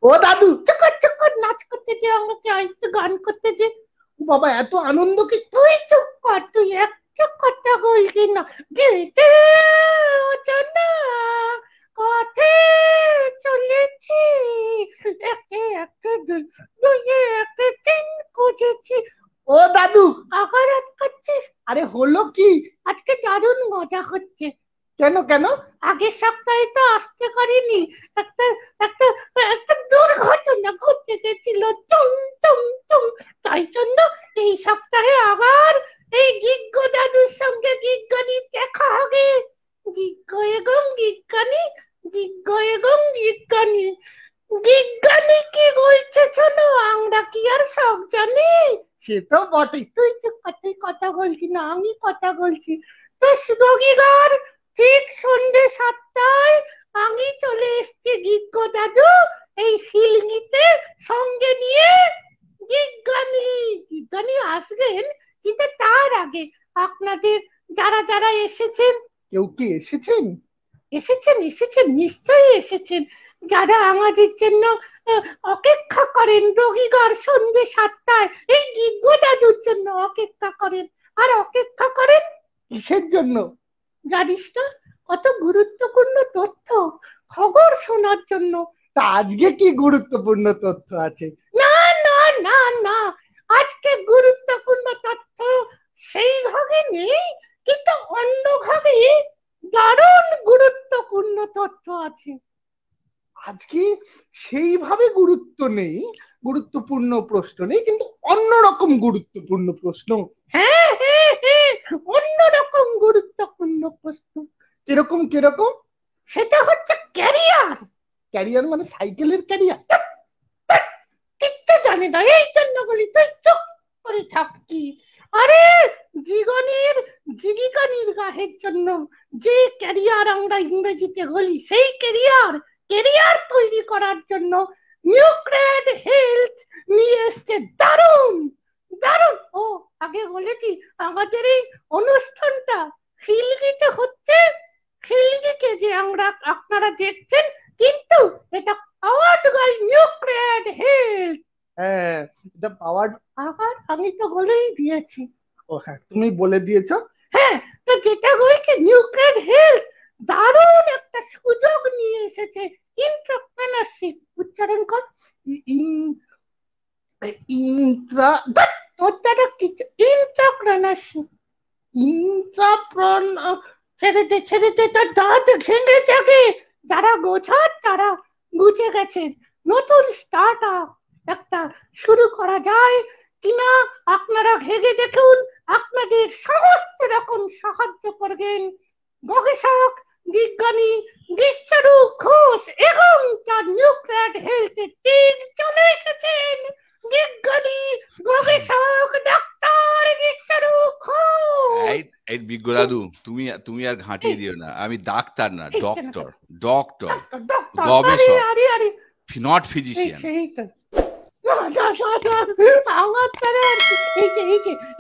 ও দাদু চকর চকর নাচ করতে যে আমাকে আইতে গান করতে যে বাবা এত আনন্দ কি তুই চুপ কর তুই একটা কথা বলবি না যেতে অজানা পথে চলেছি একে একে দুই দুইয়ে একে তিন খুঁজেছি ও দাদু আবার আটকাচ্ছিস আরে হলো কি আজকে দারুণ মজা হচ্ছে কেন কেন আগের সপ্তাহে তো আসতে পারিনি একটা একটা একটা দুর্ঘটনা ঘটে গেছিল টুম টুম টুম তাই জন্য এই সপ্তাহে আবার এই গিগ্গ দাদুর সঙ্গে গিগ্গানির দেখা হবে গিগ্গ এবং গিগ্গানি গিগ্গ এবং গিগ্গানি বিজ্ঞানী কি বলছে শোনো আমরা কি আর সব জানি সে তো বটেই তুই তো তুই কথা বলছি না আমি কথা বলছি তো রবিবার ঠিক সন্ধ্যে 7টায় আমি চলে এসেছি গিগ্গ দাদু এই ফিল্মিতে সঙ্গে নিয়ে বিজ্ঞানী বিজ্ঞানী আসবেন কিন্তু তার আগে আপনাদের যারা যারা এসেছেন কেউ কি এসেছেন এসেছেন এসেছেন নিশ্চয়ই এসেছেন যারা আমাদের জন্য অপেক্ষা করেন রবিবার সন্ধ্যে 7টায় এই গিগ্গ দাদুর জন্য অপেক্ষা করেন আর অপেক্ষা করেন কিসের জন্য জানিস না কত গুরুত্বপূর্ণ তথ্য খবর শোনার জন্য তা আজকে কি গুরুত্বপূর্ণ তথ্য আছে না না না না আজকে গুরুত্বপূর্ণ তথ্য সেইভাবে নেই কিন্তু অন্যভাবে দারুণ গুরুত্বপূর্ণ তথ্য আছে আজকে সেইভাবে গুরুত্ব নেই গুরুত্বপূর্ণ প্রশ্ন নেই কিন্তু অন্যরকম গুরুত্বপূর্ণ প্রশ্ন হ্যাঁ হ্যাঁ হ্যাঁ অন্যরকম গুরুত্বপূর্ণ প্রশ্ন কিরকম কিরকম সেটা হচ্ছে ক্যারিয়ার ক্যারিয়ার মানে সাইকেলের ক্যারিয়ার কিচ্ছু জানি না এই জন্য বলি তুই চুপ করে থাকি আরে জীবনের জীবিকা নির্বাহের জন্য যে ক্যারিয়ার আমরা ইংরেজিতে বলি সেই ক্যারিয়ার ক্যারিয়ার তৈরি করার জন্য নিউক্রেড হেলথ নিয়ে এসছে দারুণ দারুণ ও আগে বলেছি আমাদের এই অনুষ্ঠানটা ফিল্মিতে হচ্ছে ফিল্মিকে যে আমরা আপনারা দেখছেন কিন্তু এটা পাওয়ার্ড বাই নিউক্রেড হেলথ হ্যাঁ এটা পাওয়ার্ড আবার আমি তো বলেই দিয়েছি ও হ্যাঁ তুমি বলে দিয়েছো হ্যাঁ তো যেটা বলছে নিউক্রেড হেলথ দারুণ একটা সুযোগ নিয়ে এসেছে ইন্ট্রাপ্রেনারশিপ উচ্চারণ কর ইন্ট্রা ইন্ট্রাপ্রেনারশিপ ইন্ট্রাপ্রন ছেড়ে দে তার দাঁত ভেঙে যাবে যারা বোঝার তারা বুঝে গেছেন নতুন স্টার্ট আপ একটা শুরু করা যায় কিনা আপনারা ভেবে দেখুন আপনাদের সমস্ত রকম সাহায্য করবেন গবেষক বিজ্ঞানী বিশ্বরূপ ঘোষ এবং তার নিউক্লিয়ার হেলথের টিম চলে এসেছেন বিজ্ঞানী গবেষক ডাক্তার বিশ্বরূপ ঘোষ এই বিজ্ঞ দাদু তুমি তুমি আর ঘাঁটিয়ে দিও না আমি ডাক্তার না ডক্টর ডক্টর গবেষক নট ফিজিশিয়ান আমার তারা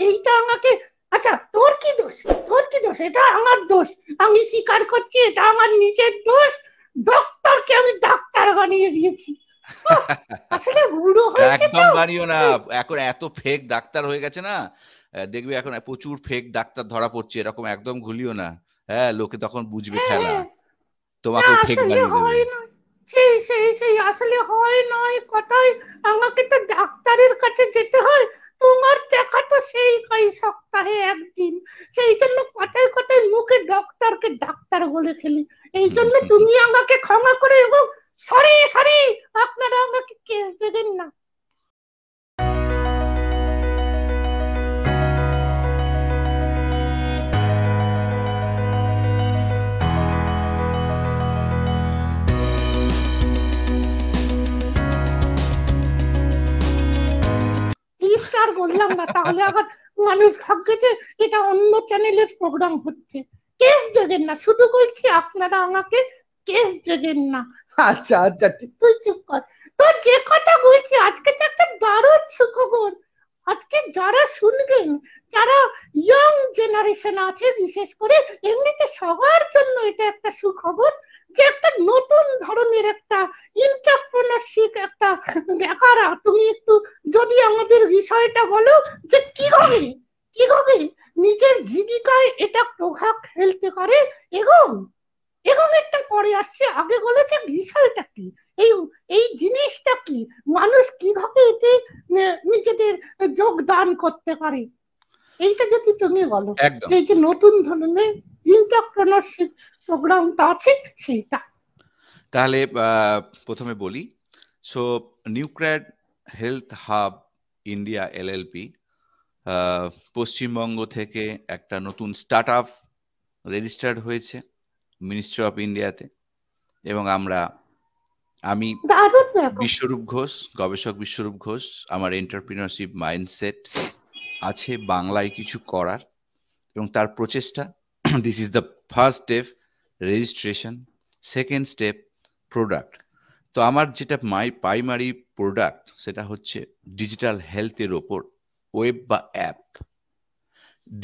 এইটা আমাকে আচ্ছা তোর কি দোষ এটা আমার দোষ আমি স্বীকার করছি এটা আমার নিজের দোষ ডক্টরকে আমি ডাক্তার বানিয়ে দিয়েছি আসলে বুড়ো হয়েছে একদম বানিও না এখন এত ফেক ডাক্তার হয়ে গেছে না দেখবি এখন প্রচুর ফেক ডাক্তার ধরা পড়ছে এরকম একদম ঘুলিও না হ্যাঁ লোকে তখন বুঝবে খেলা তোমাকে ফেক বানিয়ে দেবে সেই আসলে হয় নয় কথাই আমাকে তো ডাক্তারের কাছে যেতে হয় তোমার দেখা তো সেই সপ্তাহে একদিন সেই জন্য কথায় কথায় মুখে ডক্টরকে ডাক্তার বলে ফেলি এই জন্য তুমি আমাকে ক্ষমা করে এবং সরি আপনারা আমাকে কেস দেবেন না আর বললাম না তাহলে আবার মানুষ ভাববে যে এটা অন্য চ্যানেলের প্রোগ্রাম হচ্ছে কেস দেবেন না শুধু বলছি আপনারা আমাকে কেস দেবেন না আচ্ছা তুই চুপ কর তো যে কথা বলছি আজকে তো একটা দারুণ সুখবর আজকে যারা শুনবেন, যারা ইয়ং জেনারেশন আছে বিশেষ করে, এমনিতে সবার জন্য এটা একটা সুখবর যে একটা নতুন ধরনের একটা এন্টারপ্রেনারশিপ একটা দেখারা। তুমি একটু যদি আমাদের বিষয়টা বলো যে কিভাবে কিভাবে নিজের জীবিকায় এটা প্রভাব ফেলতে পারে, এবং এবং একটা পরে আসছে, আগে বলেছে বিষয়টা কি, এই এই জিনিসটা কি, মানুষ কিভাবে এতে নিজেদের যোগদান করতে পারে, এইটা যদি তুমি বলো। একদম। এই যে নতুন ধরনের এন্টারপ্রেনারশিপ প্রোগ্রামটা আছে সেইটা। তাহলে প্রথমে বলি, সো নিউক্র্যাড health hub India LLP Paschimbanga থেকে একটা নতুন স্টার্ট আপ রেজিস্টার্ড হয়েছে মিনিস্ট্রি অফ ইন্ডিয়াতে, এবং আমি বিশ্বরূপ ঘোষ, গবেষক বিশ্বরূপ ঘোষ, আমার এন্টারপ্রিনারশিপ মাইন্ডসেট আছে বাংলায় কিছু করার এবং তার প্রচেষ্টা। This is the first step registration, second step product. তো আমার যেটা প্রাইমারি প্রোডাক্ট সেটা হচ্ছে ডিজিটাল হেলথের ওপর ওয়েব বা app.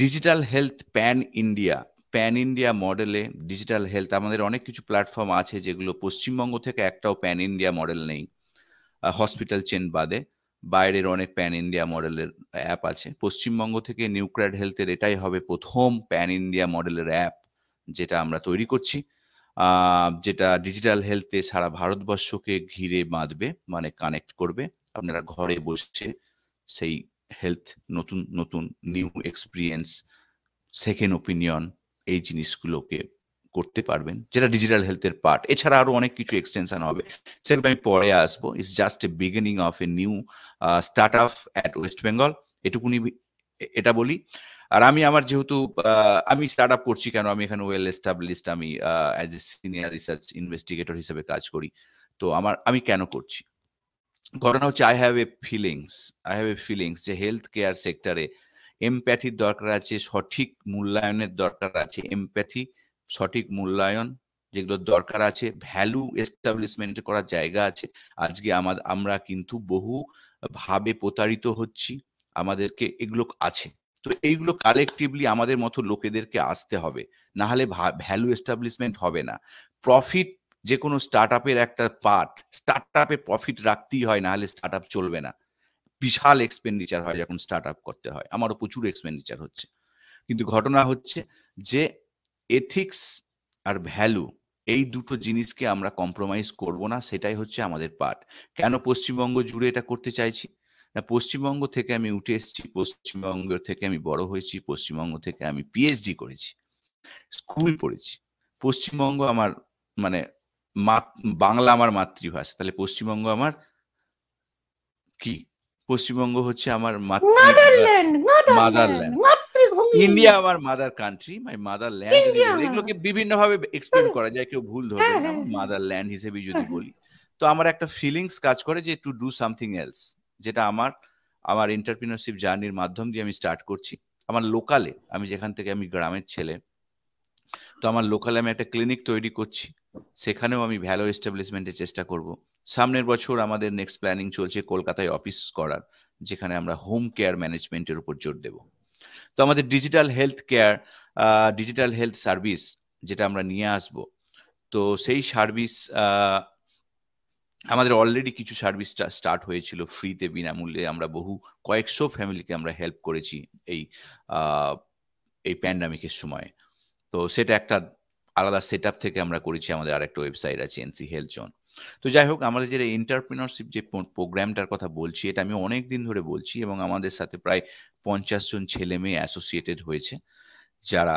Digital health pan India মডেলে ডিজিটাল হেলথ, আমাদের অনেক কিছু প্ল্যাটফর্ম আছে যেগুলো পশ্চিমবঙ্গ থেকে একটাও প্যান ইন্ডিয়া মডেল নেই, হসপিটাল চেন বাদে বাইরের অনেক প্যান ইন্ডিয়া মডেলের অ্যাপ আছে। পশ্চিমবঙ্গ থেকে নিউক্র্যাড হেলথের এটাই হবে প্রথম প্যান ইন্ডিয়া মডেলের অ্যাপ যেটা আমরা তৈরি করছি, যেটা ডিজিটাল হেলথে সারা ভারতবর্ষকে ঘিরে বাঁধবে, মানে কানেক্ট করবে। আপনারা ঘরে বসে সেই হেলথ, নতুন নতুন নিউ এক্সপিরিয়েন্স, সেকেন্ড ওপিনিয়ন, এই জিনিসগুলোকে করতে পারবেন, যেটা ডিজিটাল হেলথের পার্ট। এছাড়া আরো অনেক কিছু এক্সটেনশন হবে, সেগুলো আমি পরে আসবো। It's just a beginning of a new startup at West Bengal, এটুকুনি এটা বলি। আর আমি আমার যেহেতু আমি স্টার্ট আপ করছি কেন, আমি এখানে ওয়েল এস্টাবলিশড, আমি as a senior research investigator হিসেবে কাজ করি। তো আমি কেন করছি, ঘটনা হচ্ছে আই হ্যাভ এ ফিলিংস যে হেলথ কেয়ার সেক্টরে এমপ্যাথির দরকার আছে, সঠিক মূল্যায়নের দরকার আছে, এমপ্যাথি, সঠিক মূল্যায়ন যেগুলো দরকার আছে, ভ্যালু এস্টাবলিশমেন্ট করার জায়গা আছে। আজকে আমরা কিন্তু বহু ভাবে প্রতারিত হচ্ছি, আমাদেরকে এগুলো আছে। তো এইগুলো কালেকটিভলি আমাদের মতো লোকেদেরকে আসতে হবে, না হলে ভ্যালু এস্টাবলিশমেন্ট হবে না। প্রফিট যে কোনো স্টার্ট আপের একটা পার্ট, স্টার্ট আপে প্রফিট রাখতেই হয়, না হলে স্টার্ট আপ চলবে না। বিশাল এক্সপেন্ডিচার হয় যখন স্টার্ট আপ করতে হয়, আমারও প্রচুর এক্সপেন্ডিচার হচ্ছে। কিন্তু ঘটনা হচ্ছে যে এথিক্স আর ভ্যালু, এই দুটো জিনিসকে আমরা কম্প্রোমাইজ করব না, সেটাই হচ্ছে আমাদের পার্ট। কেন পশ্চিমবঙ্গ জুড়ে এটা করতে চাইছি না, পশ্চিমবঙ্গ থেকে আমি উঠে এসেছি, পশ্চিমবঙ্গ থেকে আমি বড় হয়েছি, পশ্চিমবঙ্গ থেকে আমি পিএইচডি করেছি, স্কুল পড়েছি। পশ্চিমবঙ্গ আমার মানে বাংলা আমার মাতৃভাষা, তাহলে পশ্চিমবঙ্গ আমার কি, পশ্চিমবঙ্গ হচ্ছে আমার মাদারল্যান্ড, ইন্ডিয়া আমার মাদার কান্ট্রি, মাই মাদারল্যান্ড যদি বলি, এগুলোকে বিভিন্ন ভাবে এক্সপ্লেন করা যায়, কেউ ভুল ধরবেন না, আমার মাদারল্যান্ড হিসেবে যদি বলি। তো আমার একটা ফিলিংস কাজ করে যে টু ডু সামথিং এলস, যেটা আমার এন্টারপ্রিনারশিপ জার্নির মাধ্যম দিয়ে আমি স্টার্ট করছি। আমার লোকালে, আমি যেখান থেকে, আমি গ্রামের ছেলে, তো আমার লোকালে আমি একটা ক্লিনিক তৈরি করছি, সেখানেও আমি ভ্যালু এস্টাবলিশমেন্টের চেষ্টা করব। সামনের বছর আমাদের নেক্সট প্ল্যানিং চলছে কলকাতায় অফিস করার, যেখানে আমরা হোম কেয়ার ম্যানেজমেন্টের উপর জোর দেব। তো আমাদের ডিজিটাল হেলথ সার্ভিস যেটা আমরা নিয়ে আসব, তো সেই সার্ভিস আমাদের অলরেডি কিছু সার্ভিসটা স্টার্ট হয়েছিল ফ্রিতে, বিনামূল্যে। আমরা কয়েকশো ফ্যামিলিকে আমরা হেল্প করেছি এই প্যান্ডামিকের সময়। তো সেটা একটা আলাদা সেট থেকে আমরা করেছি, আমাদের আরেকটা ওয়েবসাইট আছে এনসি হেলথ জোন। তো যাই হোক, আমাদের যে এন্টারপ্রেনারশিপ যে প্রোগ্রামটার কথা বলছি, এটা আমি অনেক দিন ধরে বলছি, এবং আমাদের সাথে প্রায় 50 জন ছেলে মেয়ে অ্যাসোসিয়েটেড হয়েছে, যারা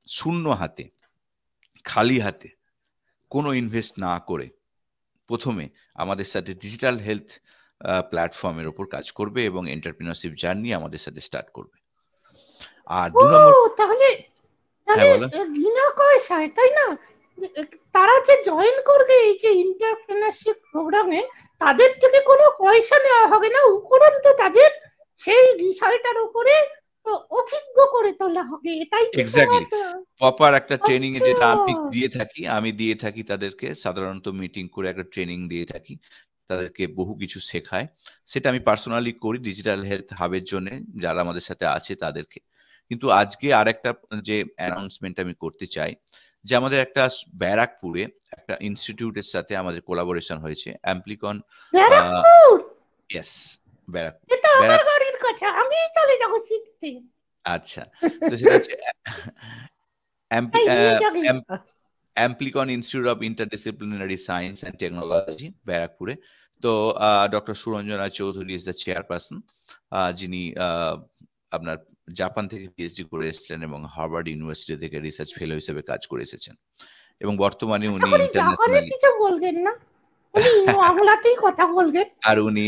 শূন্য হাতে, খালি হাতে, কোনো ইনভেস্ট না করে প্রথমে আমাদের সাথে ডিজিটাল হেলথ প্ল্যাটফর্মের উপর কাজ করবে এবং এন্টারপ্রেনারশিপ জার্নি আমাদের সাথে স্টার্ট করবে। আর 2 নম্বর, তাহলে বিনা পয়সায়, তাই না? তারা যে জয়েন করবে এই যে এন্টারপ্রেনারশিপ প্রোগ্রামে, তাদের থেকে কোনো পয়সা নেওয়া হবে না, উপরন্তু তাদের সেই বিষয়টার উপরে অভিজ্ঞ করে তোলা হবে, এটাই কি? এক্স্যাক্টলি, প্রপার একটা ট্রেনিং যেটা আমি দিয়ে থাকি তাদেরকে, সাধারণত মিটিং করে একটা ট্রেনিং দিয়ে থাকি। তাদেরকে বহু কিছু শেখায়। সেটা আমি পার্সোনালি করি ডিজিটাল হেলথ হাবের জন্য, যারা আমাদের সাথে আছে তাদেরকে। কিন্তু আজকে আরেকটা যে অ্যানাউন্সমেন্ট আমি করতে চাই, যে আমাদের একটা ব্যারাকপুরে একটা ইনস্টিটিউটের সাথে আমাদের কোলাবোরেশন হয়েছে, অ্যাম্প্লিকন। ব্যারাকপুর? ইয়েস, ব্যারাকপুর। এটা আমার বাড়ির কাছে, আমি চলে যাবো শিখতে। আচ্ছা, তো সেটা হচ্ছে এই নিয়ে যাবি? Amplicon institute of interdisciplinary science and technology, ব্যারাকপুরে। তো doctor Suranjana Chowdhury is the chairperson, যিনি আপনার জাপান থেকে পিএইচডি করে এসেছিলেন এবং হার্ভার্ড ইউনিভার্সিটি থেকে রিসার্চ ফেলো হিসেবে কাজ করে এসেছেন, এবং বর্তমানে উনি ইন্টারন্যাশনালি কিছু বলবেন না, উনি বাংলাতেই কথা বলবেন। আর উনি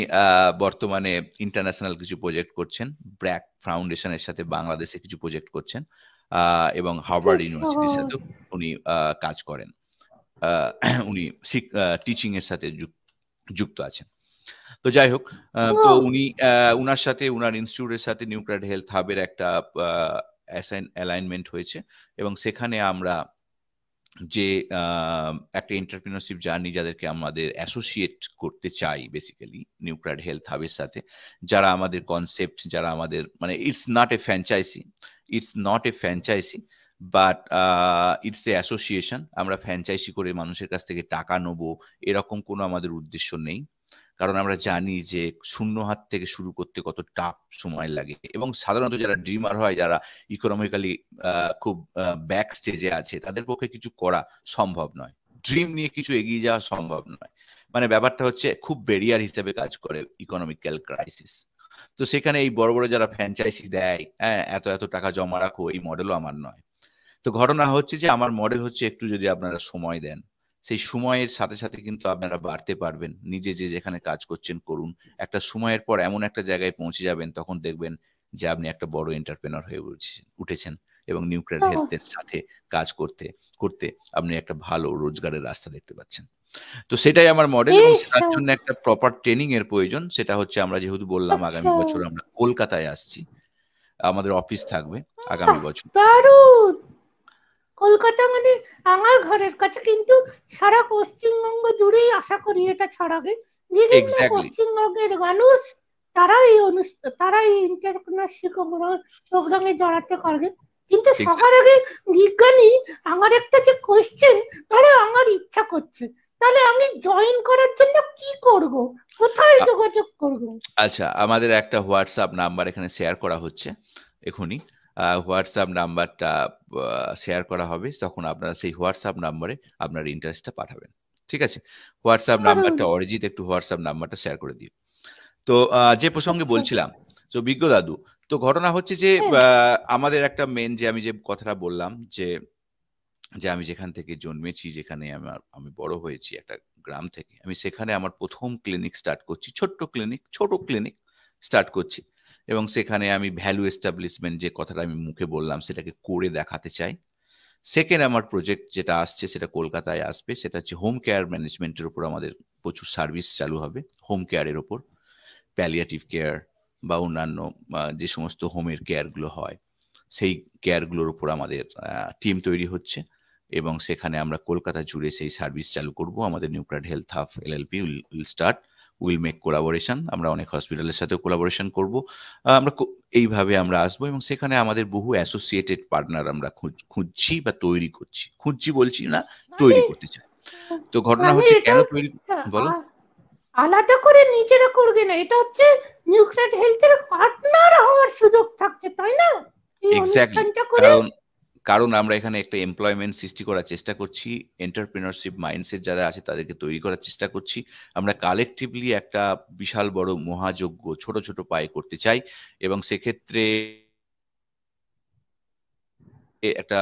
বর্তমানে ইন্টারন্যাশনাল কিছু প্রজেক্ট করছেন, ব্র্যাক ফাউন্ডেশনের সাথে বাংলাদেশে কিছু প্রজেক্ট করছেন, এবং হার্ভার্ড ইউনিভার্সিটির সাথে উনি কাজ করেন। উনি টিচিং এর সাথে যুক্ত আছেন। তো যাই হোক, তো উনি উনার সাথে উনার ইনস্টিটিউটের সাথে নিউক্লিয়ার হেলথ হাবের একটা অ্যালাইনমেন্ট হয়েছে, এবং সেখানে আমরা যে একটা এন্টারপ্রিনারশিপ জার্নি যাদেরকে আমাদের অ্যাসোসিয়েট করতে চাই বেসিক্যালি নিউক্লিয়ার হেলথ হাবের সাথে, যারা আমাদের কনসেপ্ট, যারা আমাদের মানে it's not a franchise but it's a association. আমরা ফ্র্যাঞ্চাইজি করে মানুষের কাছ থেকে টাকা নেবো এরকম কোনো আমাদের উদ্দেশ্য নেই, কারণ আমরা জানি যে শূন্য হাত থেকে শুরু করতে কত টাফ সময় লাগে, এবং সাধারণত যারা ড্রিমার হয়, যারা ইকোনমিক্যালি খুব ব্যাক স্টেজে আছে, তাদের পক্ষে কিছু করা সম্ভব নয়, ড্রিম নিয়ে কিছু এগিয়ে যাওয়া সম্ভব নয়। মানে ব্যাপারটা হচ্ছে খুব ব্যারিয়ার হিসেবে কাজ করে ইকোনমিক্যাল ক্রাইসিস। তো সেখানে এই বড় বড় যারা ফ্র্যাঞ্চাইজি দেয়, হ্যাঁ এত এত টাকা জমা রাখো, এই মডেলও আমার নয়। তো ঘটনা হচ্ছে যে আমার মডেল হচ্ছে একটু যদি আপনারা সময় দেন, সেই সময়ের সাথে সাথে কিন্তু আপনারা বাড়তে পারবেন, নিজে যে যেখানে কাজ করছেন করুন, একটা সময়ের পর এমন একটা জায়গায় পৌঁছে যাবেন, তখন দেখবেন যে আপনি একটা বড় এন্টারপ্রেনার হয়ে উঠেছেন, এবং নিউক্লিয়ার হেলথের সাথে কাজ করতে করতে আপনি একটা ভালো রোজগারের রাস্তা দেখতে পাচ্ছেন। তো সেটাই আমার মডেল, এবং তার জন্য একটা প্রপার ট্রেনিং এর প্রয়োজন। সেটা হচ্ছে আমরা যেহেতু বললাম আগামী বছর আমরা কলকাতায় আসছি, আমাদের অফিস থাকবে আগামী বছর। কলকাতা মানে আমার ঘরের কাছে, কিন্তু সারা পশ্চিমবঙ্গ জুড়েই আশা করি এটা ছড়াবে। বিভিন্ন পশ্চিমবঙ্গের মানুষ তারা এই এন্টারপ্রেনারশিপ প্রোগ্রামে জড়াতে পারবে। কিন্তু সবার আগে বিজ্ঞানী, আমার একটা যে কোয়েশ্চেন, ধরো আমার ইচ্ছা করছে, তাহলে আমি জয়েন করার জন্য কি করব, কোথায় যোগাযোগ করব? আচ্ছা, আমাদের একটা হোয়াটসঅ্যাপ নাম্বার এখানে শেয়ার করা হচ্ছে এখনই। হোয়াটসঅ্যাপ নাম্বারটা শেয়ার করা হবে, তখন আপনারা সেই হোয়াটসঅ্যাপ নাম্বারে আপনার ইন্টারেস্টটা পাঠাবেন। ঠিক আছে, হোয়াটসঅ্যাপ নাম্বারটা অরিজিৎ একটু হোয়াটসঅ্যাপ নাম্বারটা শেয়ার করে দিও। তো যে প্রসঙ্গে বলছিলাম, তো বিজ্ঞ দাদু, তো ঘটনা হচ্ছে যে আমাদের একটা মেন, যে আমি যে কথাটা বললাম, যে আমি যেখান থেকে জন্মেছি, যেখানে আমি বড় হয়েছি একটা গ্রাম থেকে, আমি সেখানে আমার প্রথম ক্লিনিক স্টার্ট করছি, ছোট ক্লিনিক স্টার্ট করছি, এবং সেখানে আমি ভ্যালু এস্টাবলিশমেন্ট যে কথাটা আমি মুখে বললাম সেটাকে করে দেখাতে চাই। সেকেন্ড আমার প্রজেক্ট যেটা আসছে, সেটা কলকাতায় আসবে, সেটা হচ্ছে হোম কেয়ার ম্যানেজমেন্টের উপর আমাদের প্রচুর সার্ভিস চালু হবে, হোম কেয়ারের ওপর, প্যালিয়েটিভ কেয়ার বা অন্যান্য যে সমস্ত হোমের কেয়ারগুলো হয়, সেই কেয়ারগুলোর উপর আমাদের টিম তৈরি হচ্ছে, এবং সেখানে আমরা কলকাতা জুড়ে সেই সার্ভিস চালু করব। আমাদের nuclear health hub LLP will make collaboration, আমরা অনেক হসপিটালের সাথেও কোলাবোরেশন করব। আমরা এইভাবে আমরা আসবো, এবং সেখানে আমাদের বহু অ্যাসোসিয়েটেড পার্টনার আমরা খুঁজছি বা খুঁজছি বলছি না, তৈরি করতে চাই। তো ঘটনা হচ্ছে কেন তৈরি, বলো। আলাদা করে নিজেরা করবে না, এটা হচ্ছে নিউক্লিয়ার হেলথের পার্টনার হওয়ার সুযোগ থাকছে, তাই না? এক্স্যাক্টলি, কারণ আমরা এখানে একটা এমপ্লয়মেন্ট সৃষ্টি করার চেষ্টা করছি, এন্টারপ্রেনারশিপ মাইন্ডসেট যারা আছে তাদেরকে তৈরি করার চেষ্টা করছি। আমরা কালেকটিভলি একটা বিশাল বড় মহাযজ্ঞ ছোট ছোট পায়ে করতে চাই, এবং সেক্ষেত্রে একটা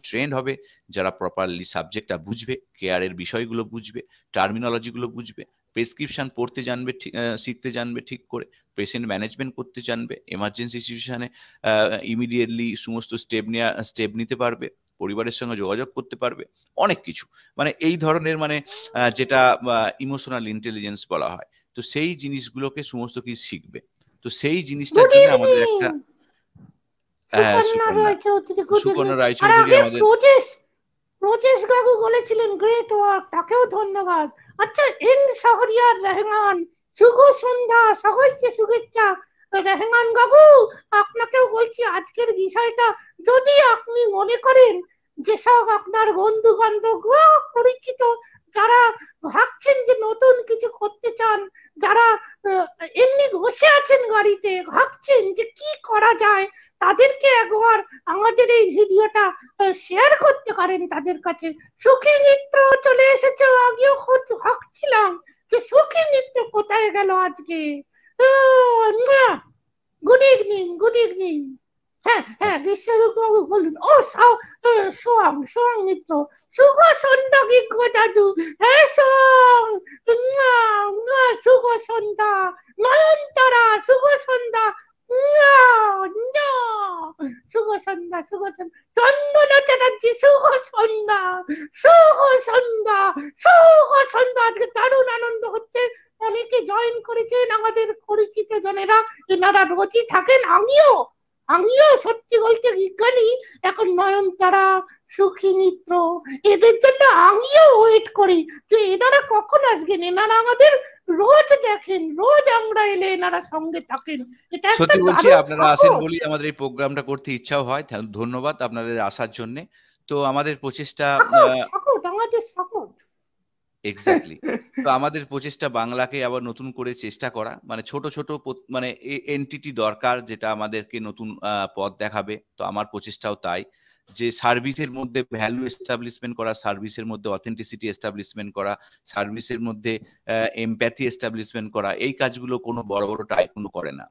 ট্রেন্ড হবে যারা প্রপারলি সাবজেক্টটা বুঝবে, কেয়ারের বিষয়গুলো বুঝবে, টার্মিনোলজিগুলো বুঝবে, প্রেসক্রিপশন পড়তে জানবে, শিখতে জানবে ঠিক করে, পেশেন্ট ম্যানেজমেন্ট করতে জানবে, এমার্জেন্সি সিচুয়েশনে ইমিডিয়েটলি সমস্ত স্টেপ নিতে পারবে, পরিবারের সঙ্গে যোগাযোগ করতে পারবে, অনেক কিছু, মানে এই ধরনের, মানে যেটা ইমোশনাল ইন্টেলিজেন্স বলা হয়, তো সেই জিনিসগুলোকে সমস্ত কিছু শিখবে। তো সেই জিনিসটার জন্য আমাদের একটা সুকন্যা রায়চৌধুরী আমাদের ব্রজেশ বাবু বলেছিলেন গ্রেট ওয়ার্ক, তাকেও ধন্যবাদ। আচ্ছা, এন শহরিয়ার রেহমান, শুভ সন্ধ্যা, সবাইকে শুভেচ্ছা। রেহমান বাবু, আপনাকেও বলছি আজকের বিষয়টা যদি আপনি মনে করেন, যেসব আপনার বন্ধু বান্ধব পরিচিত যারা ভাবছেন যে নতুন কিছু করতে চান, যারা আহ, এমনি বসে আছেন বাড়িতে ভাবছেন যে কি করা যায়, তাদেরকে একবার আমাদের এই ভিডিওটা শেয়ার করতে পারেন তাদের কাছে। সুখী মিত্র চলে এসেছে, আমিও ভাবছিলাম যে সুখী মিত্র কোথায় গেল আজকে। Good evening, good evening. হ্যাঁ হ্যাঁ, বিশ্বরূপ বাবু বলুন। ও সোয়াং, সোয়াং মিত্র, শুভ সন্ধ্যা বিজ্ঞ দাদু। হ্যাঁ সোয়াং, শুভ সন্ধ্যা। নয়নতারা, শুভ সন্ধ্যা। শুভ সন্ধ্যা, শুভ সন্ধ্যা। চন্দনা চ্যাটার্জি, শুভ সন্ধ্যা, শুভ সন্ধ্যা, শুভ সন্ধ্যা। আজকে দারুণ আনন্দ হচ্ছে, অনেকে জয়েন করেছেন আমাদের পরিচিত জনেরা, এনারা রোজই থাকেন। আমিও আমিও সত্যি বলতে বিজ্ঞানী এখন নয়নতারা, সুখী মিত্র, এদের জন্য আমিও ওয়েট করি যে এনারা কখন আসবেন। এনারা আমাদের রোজ দেখেন, রোজ আমরা এলে এনারা সঙ্গে থাকেন। এটা একটা সত্যি বলছি, দারুণ আপনারা আসেন সাপোর্ট। বলেই আমাদের এই প্রোগ্রামটা করতে ইচ্ছাও হয়। ধন্যবাদ আপনাদের আসার জন্য। তো আমাদের প্রচেষ্টা সাপোর্ট, সাপোর্ট, আমাদের সাপোর্ট। এক্স্যাক্টলি। তো আমাদের প্রচেষ্টা বাংলাকে আবার নতুন করে চেষ্টা করা, মানে ছোট ছোট মানে এন্টিটি দরকার যেটা আমাদেরকে নতুন পথ দেখাবে। তো আমার প্রচেষ্টাও তাই, যে সার্ভিসের মধ্যে ভ্যালু এস্টাবলিশমেন্ট করা, সার্ভিসের মধ্যে অথেন্টিসিটি এস্টাবলিশমেন্ট করা, সার্ভিসের মধ্যে এমপ্যাথি এস্টাবলিশমেন্ট করা। এই কাজগুলো কোনো বড় বড় টাইকুন করে না।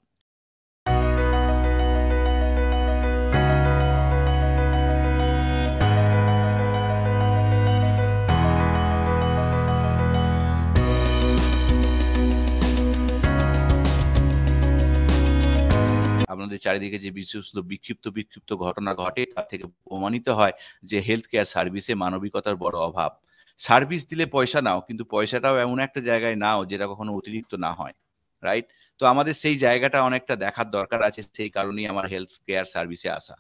আপনাদের চারিদিকে যে বিশ্বস্ত বিক্ষিপ্ত বিক্ষিপ্ত ঘটনা ঘটে, তার থেকে প্রমাণিত হয় যে হেলথ কেয়ার সার্ভিসে মানবিকতার বড় অভাব। সার্ভিস দিলে পয়সা নাও, কিন্তু পয়সাটাও এমন একটা জায়গায় নাও যেটা কখনো অতিরিক্ত না হয়, রাইট? তো আমাদের সেই জায়গাটা অনেকটা দেখার দরকার আছে, সেই কারণেই আমার হেলথ কেয়ার সার্ভিসে আসা।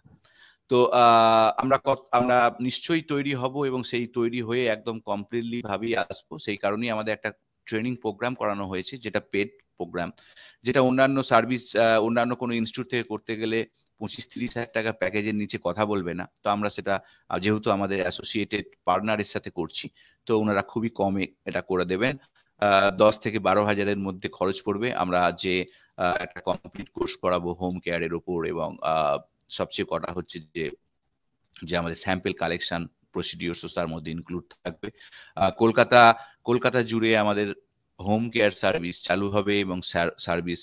তো আমরা নিশ্চয়ই তৈরি হব, এবং সেই তৈরি হয়ে একদম কমপ্লিটলি ভাবেই আসবো। সেই কারণেই আমাদের একটা ট্রেনিং প্রোগ্রাম করানো হয়েছে, যেটা পেড প্রোগ্রাম, যেটা অন্যান্য সার্ভিস অন্যান্য কোনো ইনস্টিটিউট থেকে করতে গেলে 25-30 হাজার টাকা প্যাকেজের নিচে কথা বলবে না। তো আমরা সেটা যেহেতু আমাদের অ্যাসোসিয়েটেড পার্টনারের সাথে করছি, তো ওনারা খুবই কমে এটা করে দেবেন। 10 থেকে 12 হাজারের মধ্যে খরচ পড়বে। আমরা যে একটা কমপ্লিট কোর্স করাবো হোম কেয়ারের ওপর, এবং সবচেয়ে কটা হচ্ছে যে যে আমাদের স্যাম্পল কালেকশন প্রসিডিওর্স তার মধ্যে ইনক্লুড থাকবে। কলকাতা কলকাতা জুড়ে আমাদের হোম কেয়ার সার্ভিস চালু হবে, এবং সার্ভিস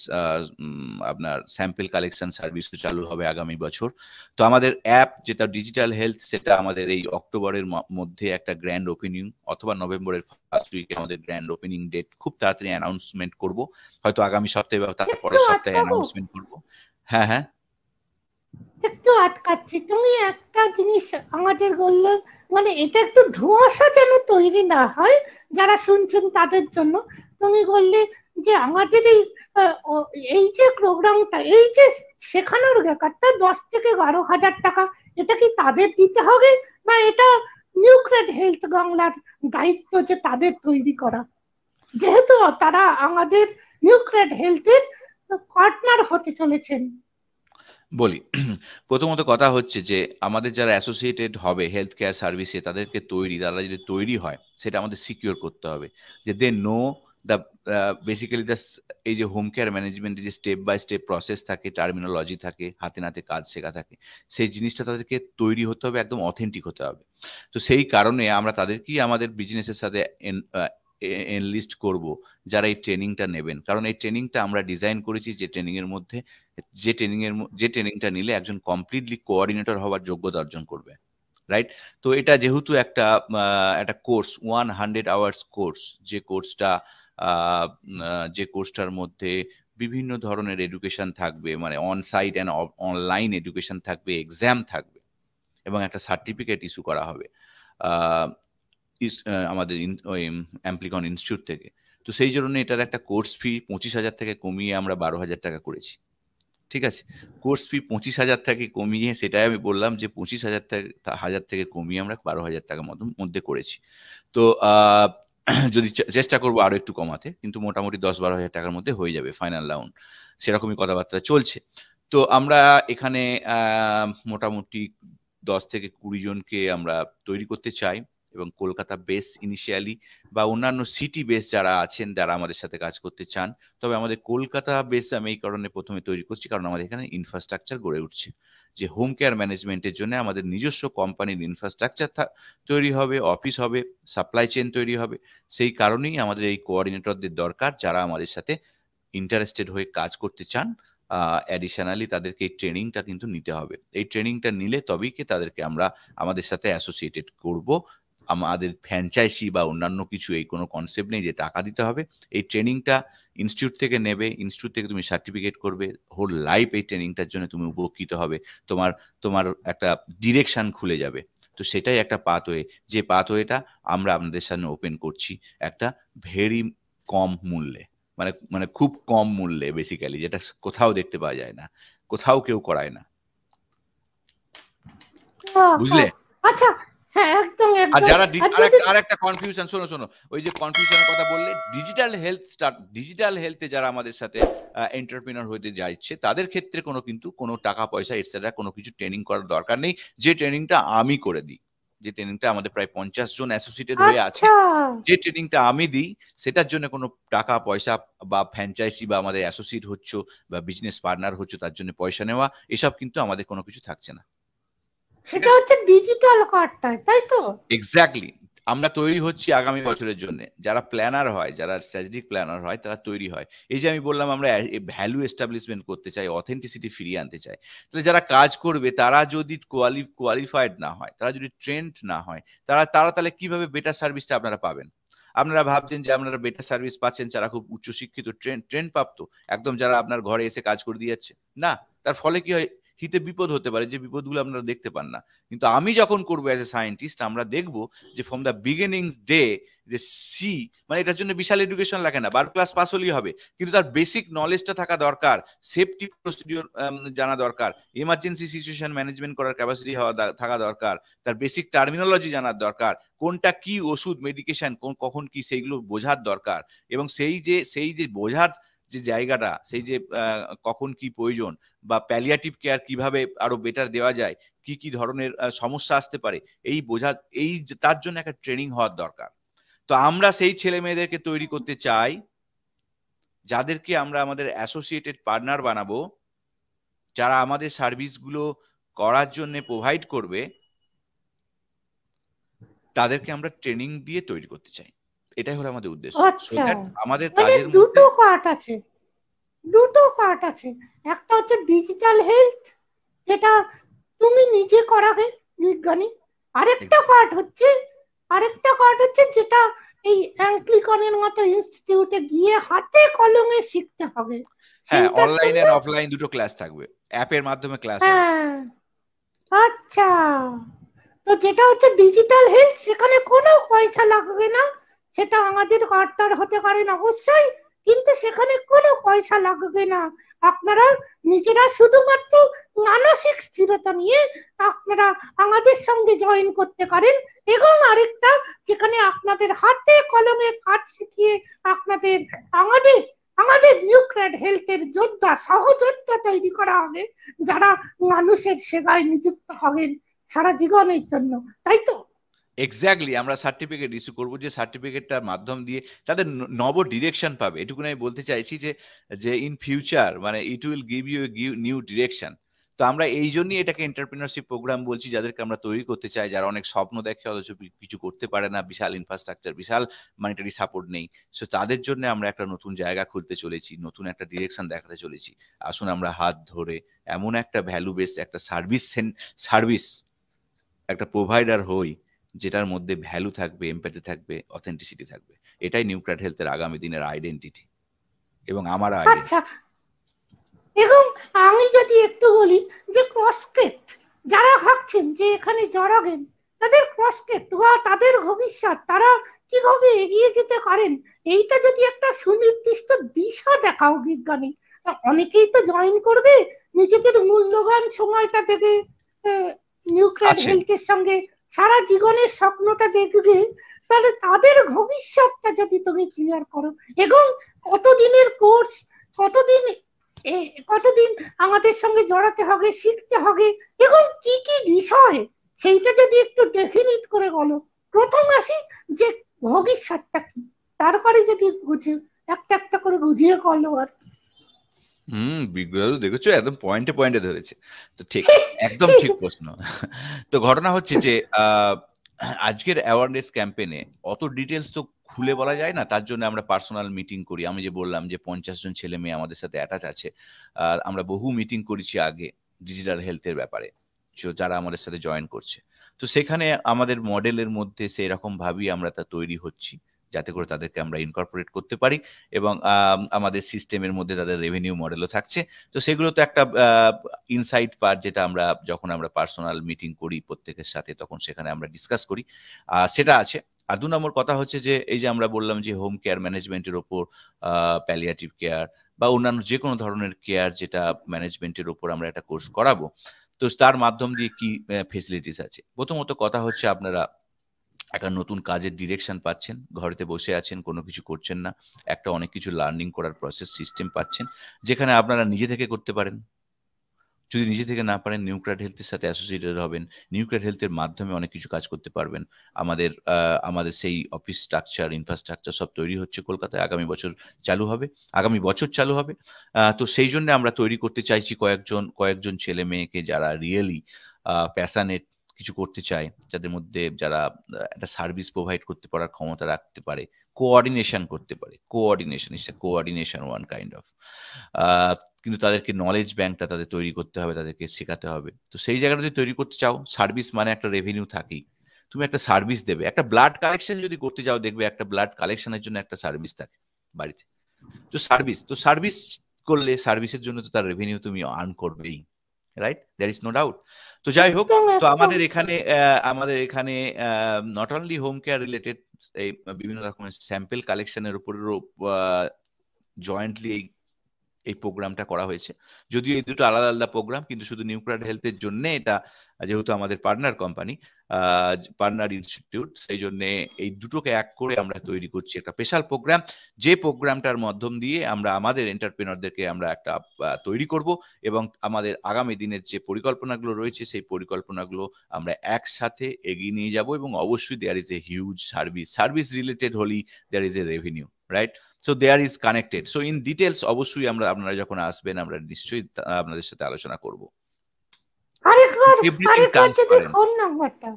আপনার স্যাম্পল কালেকশন সার্ভিসও চালু হবে আগামী বছর। তো আমাদের অ্যাপ যেটা ডিজিটাল হেলথ, সেটা আমাদের এই অক্টোবরের মধ্যে একটা গ্র্যান্ড ওপেনিং, অথবা নভেম্বরের ফার্স্ট উইকে আমাদের গ্র্যান্ড ওপেনিং ডেট খুব তাড়াতাড়ি অ্যানাউন্সমেন্ট করব, হয়তো আগামী সপ্তাহে বা তার একটু পরের সপ্তাহে আটকাবো, অ্যানাউন্সমেন্ট করব। হ্যাঁ, হ্যাঁ। একটু আটকাচ্ছি। তুমি একটা জিনিস আমাদের বললে, মানে এটা একটু ধোঁয়াশা যেন তৈরি না হয় যারা শুনছেন তাদের জন্য। তুমি বললে যে আমাদের এই এই যে প্রোগ্রামটা, এই যে শেখানোর ব্যাপারটা 10 থেকে 12 হাজার টাকা, এটা কি তাদের দিতে হবে, না এটা নিউক্রেট হেলথ বাংলার দায়িত্ব যে তাদের তৈরি করা, যেহেতু তারা আমাদের নিউক্রেট হেলথের পার্টনার হতে চলেছেন? বলি, প্রথমত কথা হচ্ছে যে আমাদের যারা অ্যাসোসিয়েটেড হবে হেলথ কেয়ার সার্ভিসে, তারা যদি তৈরি হয়, সেটা আমাদের সিকিউর করতে হবে যে they know the basically the, এই যে হোম কেয়ার ম্যানেজমেন্টের যে স্টেপ বাই স্টেপ প্রসেস থাকে, টার্মিনোলজি থাকে, হাতে নাতে কাজ শেখা থাকে, সেই জিনিসটা তাদেরকে তৈরি হতে হবে, একদম অথেন্টিক হতে হবে। তো সেই কারণে আমরা তাদেরকেই আমাদের বিজনেসের সাথে এনলিস্ট করব, যারা এই ট্রেনিংটা নেবেন। কারণ এই ট্রেনিংটা আমরা ডিজাইন করেছি যে ট্রেনিংয়ের মধ্যে, যে ট্রেনিংটা নিলে একজন কমপ্লিটলি কোঅর্ডিনেটর হওয়ার যোগ্যতা অর্জন করবে, রাইট? তো এটা যেহেতু একটা কোর্স, 100 আওয়ার্স কোর্স, যে কোর্সটা যে কোর্সটার মধ্যে বিভিন্ন ধরনের এডুকেশন থাকবে, মানে on site and online education থাকবে, এক্সাম থাকবে, এবং একটা সার্টিফিকেট ইস্যু করা হবে আমাদের ওই অ্যাম্প্লিকন ইনস্টিটিউট থেকে। তো সেই জন্য এটার একটা কোর্স ফি 25,000 থেকে কমিয়ে আমরা 12,000 টাকা করেছি। ঠিক আছে, কোর্স ফি 25,000 থেকে কমিয়ে, সেটাই আমি বললাম যে 25,000 থেকে কমিয়ে আমরা 12,000 টাকার মধ্যে করেছি। তো যদি চেষ্টা করবো আরো একটু কমাতে, কিন্তু মোটামুটি 10-12 হাজার টাকার মধ্যে হয়ে যাবে ফাইনাল রাউন্ড, সেরকমই কথাবার্তা চলছে। তো আমরা এখানে মোটামুটি 10 থেকে 20 জনকে আমরা তৈরি করতে চাই, এবং কলকাতা বেস ইনিশিয়ালি বা অন্যান্য সিটি বেস যারা আছেন যারা আমাদের সাথে কাজ করতে চান। তবে আমাদের কলকাতা বেস আমি এই কারণে প্রথমে তৈরি করছি, কারণ আমাদের এখানে ইনফ্রাস্ট্রাকচার গড়ে উঠছে, যে হোম কেয়ার ম্যানেজমেন্টের জন্য আমাদের নিজস্ব কোম্পানির ইনফ্রাস্ট্রাকচার তৈরি হবে, অফিস হবে, সাপ্লাই চেন তৈরি হবে। সেই কারণেই আমাদের এই কোঅর্ডিনেটরদের দরকার, যারা আমাদের সাথে ইন্টারেস্টেড হয়ে কাজ করতে চান। অ্যাডিশনালি তাদেরকে এই ট্রেনিংটা কিন্তু নিতে হবে। এই ট্রেনিংটা নিলে তবেই কি তাদেরকে আমরা আমাদের সাথে অ্যাসোসিয়েটেড করব। আমাদের ফ্র্যাঞ্চাইজি বা অন্যান্য কিছু এই কোনো কনসেপ্ট নেই যে টাকা দিতে হবে। এই ট্রেনিংটা ইনস্টিটিউট থেকে নেবে, ইনস্টিটিউট থেকে তুমি সার্টিফিকেট করবে, হোল লাইফ এই ট্রেনিংটার জন্য তুমি উপকৃত হবে। তোমার তোমার একটা ডিরেকশন খুলে যাবে। তো সেটাই একটা পাথওয়ে, যে পাথওয়েটা আমরা আপনাদের সামনে ওপেন করছি একটা ভেরি কম মূল্যে, মানে মানে খুব কম মূল্যে বেসিক্যালি, যেটা কোথাও দেখতে পাওয়া যায় না, কোথাও কেউ করায় না, বুঝলে? আচ্ছা, হ্যাঁ একদম আর একদম। যারা আর একটা কনফিউশন, শোনো শোনো, ওই যে কনফিউশনের কথা বললে, ডিজিটাল হেলথে যারা আমাদের সাথে এন্টারপ্রেনার হতে যাচ্ছে, তাদের ক্ষেত্রে কিন্তু কোনো টাকা পয়সা এটসেট্রা কোনো কিছু ট্রেনিং করার দরকার নেই। যে ট্রেনিংটা আমি করে দিই, যে ট্রেনিংটা আমাদের প্রায় 50 জন অ্যাসোসিয়েটেড হয়ে আছে, যে ট্রেনিংটা আমি দিই, সেটার জন্য কোনো টাকা পয়সা বা ফ্র্যাঞ্চাইজি বা আমাদের অ্যাসোসিয়েট হচ্ছ বা বিজনেস পার্টনার হচ্ছ তার জন্য পয়সা নেওয়া, এসব কিন্তু আমাদের কোনো কিছু থাকছে না। সেটা হচ্ছে ডিজিটাল কার্ডটা, তাই তো? এক্স্যাক্টলি। আমরা তৈরি হচ্ছি আগামী বছরের জন্য। যারা প্ল্যানার হয়, যারা স্ট্র্যাটেজিক প্ল্যানার হয়, তারা তৈরি হয়। এই যে আমি বললাম আমরা ভ্যালু এস্টাবলিশমেন্ট করতে চাই, অথেন্টিসিটি ফিরিয়ে আনতে চাই। তাহলে যারা কাজ করবে তারা যদি কোয়ালিফাইড না হয়, তারা যদি ট্রেন্ড না হয়, তারা তাহলে কিভাবে বেটার সার্ভিসটা আপনারা পাবেন? আপনারা ভাবছেন যে আপনারা বেটার সার্ভিস পাচ্ছেন যারা খুব উচ্চশিক্ষিত, ট্রেন্ড প্রাপ্ত, একদম যারা আপনার ঘরে এসে কাজ করে দিয়ে যাচ্ছে। না, তার ফলে কি হয়, হিতে বিপদ হতে পারে, যে বিপদগুলো আপনারা দেখতে পান না। কিন্তু আমি যখন করবো অ্যাজ এ সায়েন্টিস্ট, আমরা দেখবো যে ফ্রম দ্য বিগিনিং ডে, যে মানে এটার জন্য বিশাল এডুকেশন লাগে না, 12 ক্লাস পাস হলেই হবে, কিন্তু তার বেসিক নলেজটা থাকা দরকার, সেফটি প্রসিডিওর জানা দরকার, এমার্জেন্সি সিচুয়েশন ম্যানেজমেন্ট করার ক্যাপাসিটি থাকা দরকার, তার বেসিক টার্মিনোলজি জানার দরকার, কোনটা কি ওষুধ মেডিকেশন, কখন কি, সেইগুলো বোঝার দরকার। এবং সেই যে বোঝার যে জায়গাটা, সেই যে কখন কি প্রয়োজন, বা প্যালিয়েটিভ কেয়ার কিভাবে আরো বেটার দেওয়া যায়, কি কি ধরনের সমস্যা আসতে পারে, এই তার জন্য একটা ট্রেনিং হওয়ার দরকার। তো আমরা সেই ছেলে মেয়েদেরকে তৈরি করতে চাই, যাদেরকে আমরা আমাদের অ্যাসোসিয়েটেড পার্টনার বানাবো, যারা আমাদের সার্ভিসগুলো করার জন্য প্রোভাইড করবে, তাদেরকে আমরা ট্রেনিং দিয়ে তৈরি করতে চাই। এটাই হলো আমাদের উদ্দেশ্য। আচ্ছা, আমাদের মানে কাজের দুটো মধ্যে পার্ট আছে, দুটো পার্ট আছে। একটা হচ্ছে ডিজিটাল হেলথ, যেটা তুমি নিজে করাবে বিজ্ঞানী। আরেকটা পার্ট হচ্ছে যেটা এই অ্যাংক্লিকনের মতো ইনস্টিটিউটে গিয়ে হাতে কলমে শিখতে হবে। হ্যাঁ, সেইটার অনলাইন জন্য এন্ড অফলাইন দুটো ক্লাস থাকবে, অ্যাপের মাধ্যমে ক্লাস হবে। হ্যাঁ, আচ্ছা। তো যেটা হচ্ছে ডিজিটাল হেলথ, সেখানে কোনো পয়সা লাগবে না। সেটা আমাদের কার্ডটার হতে পারেন অবশ্যই, কিন্তু সেখানে কোনো পয়সা লাগবে না। আপনারা নিজেরা শুধুমাত্র মানসিক স্থিরতা নিয়ে আপনারা আমাদের সঙ্গে জয়েন করতে পারেন। এবং আরেকটা, যেখানে আপনাদের হাতে কলমে কাজ শিখিয়ে আপনাদের আমাদের আমাদের নিউক্লিয়ার হেলথের যোদ্ধা, সহযোদ্ধা তৈরি করা হবে, যারা মানুষের সেবায় নিযুক্ত হবেন সারা জীবনের জন্য, তাই তো? এক্স্যাক্টলি। আমরা সার্টিফিকেট ইস্যু করবো, যে সার্টিফিকেটটার মাধ্যম দিয়ে তাদের নব ডিরেকশন পাবে। এটুকুনি আমি বলতে চাইছি যে যে ইন ফিউচার মানে it will give you new direction. তো আমরা এই জন্যই এটাকে এন্টারপ্রেনারশিপ প্রোগ্রাম বলছি, যাদেরকে আমরা তৈরি করতে চাই, যারা অনেক স্বপ্ন দেখে অথচ কিছু করতে পারে না, বিশাল ইনফ্রাস্ট্রাকচার, বিশাল মানিটারি সাপোর্ট নেই। সো তাদের জন্য আমরা একটা নতুন জায়গা খুলতে চলেছি, নতুন একটা ডিরেকশন দেখাতে চলেছি। আসুন আমরা হাত ধরে এমন একটা ভ্যালু বেসড একটা সার্ভিস একটা প্রোভাইডার হই, যেটার মধ্যে ভ্যালু থাকবে, এমপ্যাথি থাকবে, অথেন্টিসিটি থাকবে। এটাই নিউক্লিয়ার হেলথের আগামী দিনের আইডেন্টিটি এবং আমার আইডেন্টিটি। আচ্ছা, এবং আমি যদি একটু বলি, যে ক্রসকেট, যারা ভাবছেন যে এখানে জড়াবেন, তাদের ক্রসকেট বা তাদের ভবিষ্যৎ, তারা কিভাবে এগিয়ে যেতে পারেন, এইটা যদি একটা সুনির্দিষ্ট দিশা দেখাও বিজ্ঞানী, অনেকেই তো জয়েন করবে, নিজেদের মূল্যবান সময়টা দেবে, নিউক্লিয়ার আছে। হেলথের সঙ্গে সারা জীবনের স্বপ্নটা দেখবে। তাহলে তাদের ভবিষ্যৎটা যদি তুমি ক্লিয়ার করো, এবং কতদিনের কোর্স, কতদিন কতদিন আমাদের সঙ্গে জড়াতে হবে, শিখতে হবে, এবং কি কি বিষয়, সেইটা যদি একটু ডেফিনিট করে বলো। প্রথম আসি যে ভবিষ্যৎটা কি, তারপরে যদি বুঝে একটা একটা করে বুঝিয়ে করলো আর বিজ্ঞান দেখেছো একদম পয়েন্টে পয়েন্টে ধরেছে। তো ঠিক, কি। একদম ঠিক প্রশ্ন। তো ঘটনা হচ্ছে যে আজকের অ্যাওয়ারনেস ক্যাম্পেইনে অত ডিটেলস তো খুলে বলা যায় না, তার জন্য আমরা পার্সোনাল মিটিং করি। আমি যে বললাম যে 50 জন ছেলে মেয়ে আমাদের সাথে অ্যাটাচ আছে, আমরা বহু মিটিং করেছি আগে ডিজিটাল হেলথের ব্যাপারে, যারা আমাদের সাথে জয়েন করছে। তো সেখানে আমাদের মডেলের মধ্যে সেই রকম ভাবেই আমরা তা তৈরি হচ্ছি, যাতে করে তাদেরকে আমরা ইনকর্পোরেট করতে পারি, এবং আমাদের সিস্টেমের মধ্যে তাদের রেভিনিউ মডেলও থাকছে। তো সেগুলো তো একটা ইনসাইট পার্ট, যেটা আমরা যখন আমরা পার্সোনাল মিটিং করি প্রত্যেকের সাথে, তখন সেখানে আমরা ডিসকাস করি, সেটা আছে। আর 2 নম্বর কথা হচ্ছে যে এই যে আমরা বললাম যে হোম কেয়ার ম্যানেজমেন্টের ওপর, প্যালিয়েটিভ কেয়ার বা অন্যান্য যে কোনো ধরনের কেয়ার যেটা ম্যানেজমেন্টের ওপর আমরা একটা কোর্স করাবো। তো তার মাধ্যম দিয়ে কি ফেসিলিটিস আছে, প্রথমত কথা হচ্ছে আপনারা একটা নতুন কাজের ডিরেকশন পাচ্ছেন, ঘরেতে বসে আছেন, কোনো কিছু করছেন না, একটা অনেক কিছু লার্নিং করার প্রসেস সিস্টেম পাচ্ছেন, যেখানে আপনারা নিজে থেকে করতে পারেন। যদি নিজে থেকে না পারেন, নিউক্লিয়ার হেলথের সাথে অ্যাসোসিয়েটেড হবেন, নিউক্লিয়ার হেলথের মাধ্যমে অনেক কিছু কাজ করতে পারবেন। আমাদের সেই অফিস স্ট্রাকচার, ইনফ্রাস্ট্রাকচার সব তৈরি হচ্ছে কলকাতায়, আগামী বছর চালু হবে। তো সেই জন্য আমরা তৈরি করতে চাইছি কয়েকজন ছেলে মেয়েকে, যারা রিয়েলি প্যাশনেট, কিছু করতে চায়, যাদের মধ্যে যারা একটা সার্ভিস প্রোভাইড করতে পারার ক্ষমতা রাখতে পারে, কোঅর্ডিনেশন করতে পারে। কোঅর্ডিনেশন ওয়ান কাইন্ড অফ, কিন্তু তাদেরকে নলেজ ব্যাংকটা তাদের তৈরি করতে হবে, তাদেরকে শেখাতে হবে। তো সেই জায়গাটা যদি তৈরি করতে চাও, সার্ভিস মানে একটা রেভিনিউ থাকেই, তুমি একটা সার্ভিস দেবে। একটা ব্লাড কালেকশন যদি করতে যাও, দেখবে একটা ব্লাড কালেকশনের জন্য একটা সার্ভিস থাকে বাড়িতে। তো সার্ভিস করলে সার্ভিসের জন্য তো তার রেভিনিউ তুমি আর্ন করবেই, right? There is no doubt. তো যাই হোক, একদম তো একদম। আমাদের এখানে not only home care related, এই বিভিন্ন রকমের স্যাম্পল কালেকশনের উপরেও জয়েন্টলি এই প্রোগ্রামটা করা হয়েছে। যদিও এই দুটো আলাদা আলাদা প্রোগ্রাম, কিন্তু শুধু নিউক্লিয়ার হেলথের জন্য এটা, যেহেতু আমাদের পার্টনার কোম্পানি, পার্টনার ইনস্টিটিউট, সেই জন্য এই দুটোকে এক করে আমরা তৈরি করছি একটা স্পেশাল প্রোগ্রাম, যে প্রোগ্রামটার মাধ্যম দিয়ে আমরা আমাদের এন্টারপ্রেনারদেরকে আমরা একটা তৈরি করব, এবং আমাদের আগামী দিনের যে পরিকল্পনাগুলো রয়েছে, সেই পরিকল্পনাগুলো আমরা একসাথে এগিয়ে নিয়ে যাব। এবং অবশ্যই there is a huge service related হলেই there is a revenue, right? So there is connected. So in details অবশ্যই আপনারা যখন আসবেন, আমরা নিশ্চয়ই আপনাদের সাথে আলোচনা করব। আরেকবার, এভরিথিং আরেকবার যদি ট্রান্সপারেন্ট। ফোন নাম্বারটা,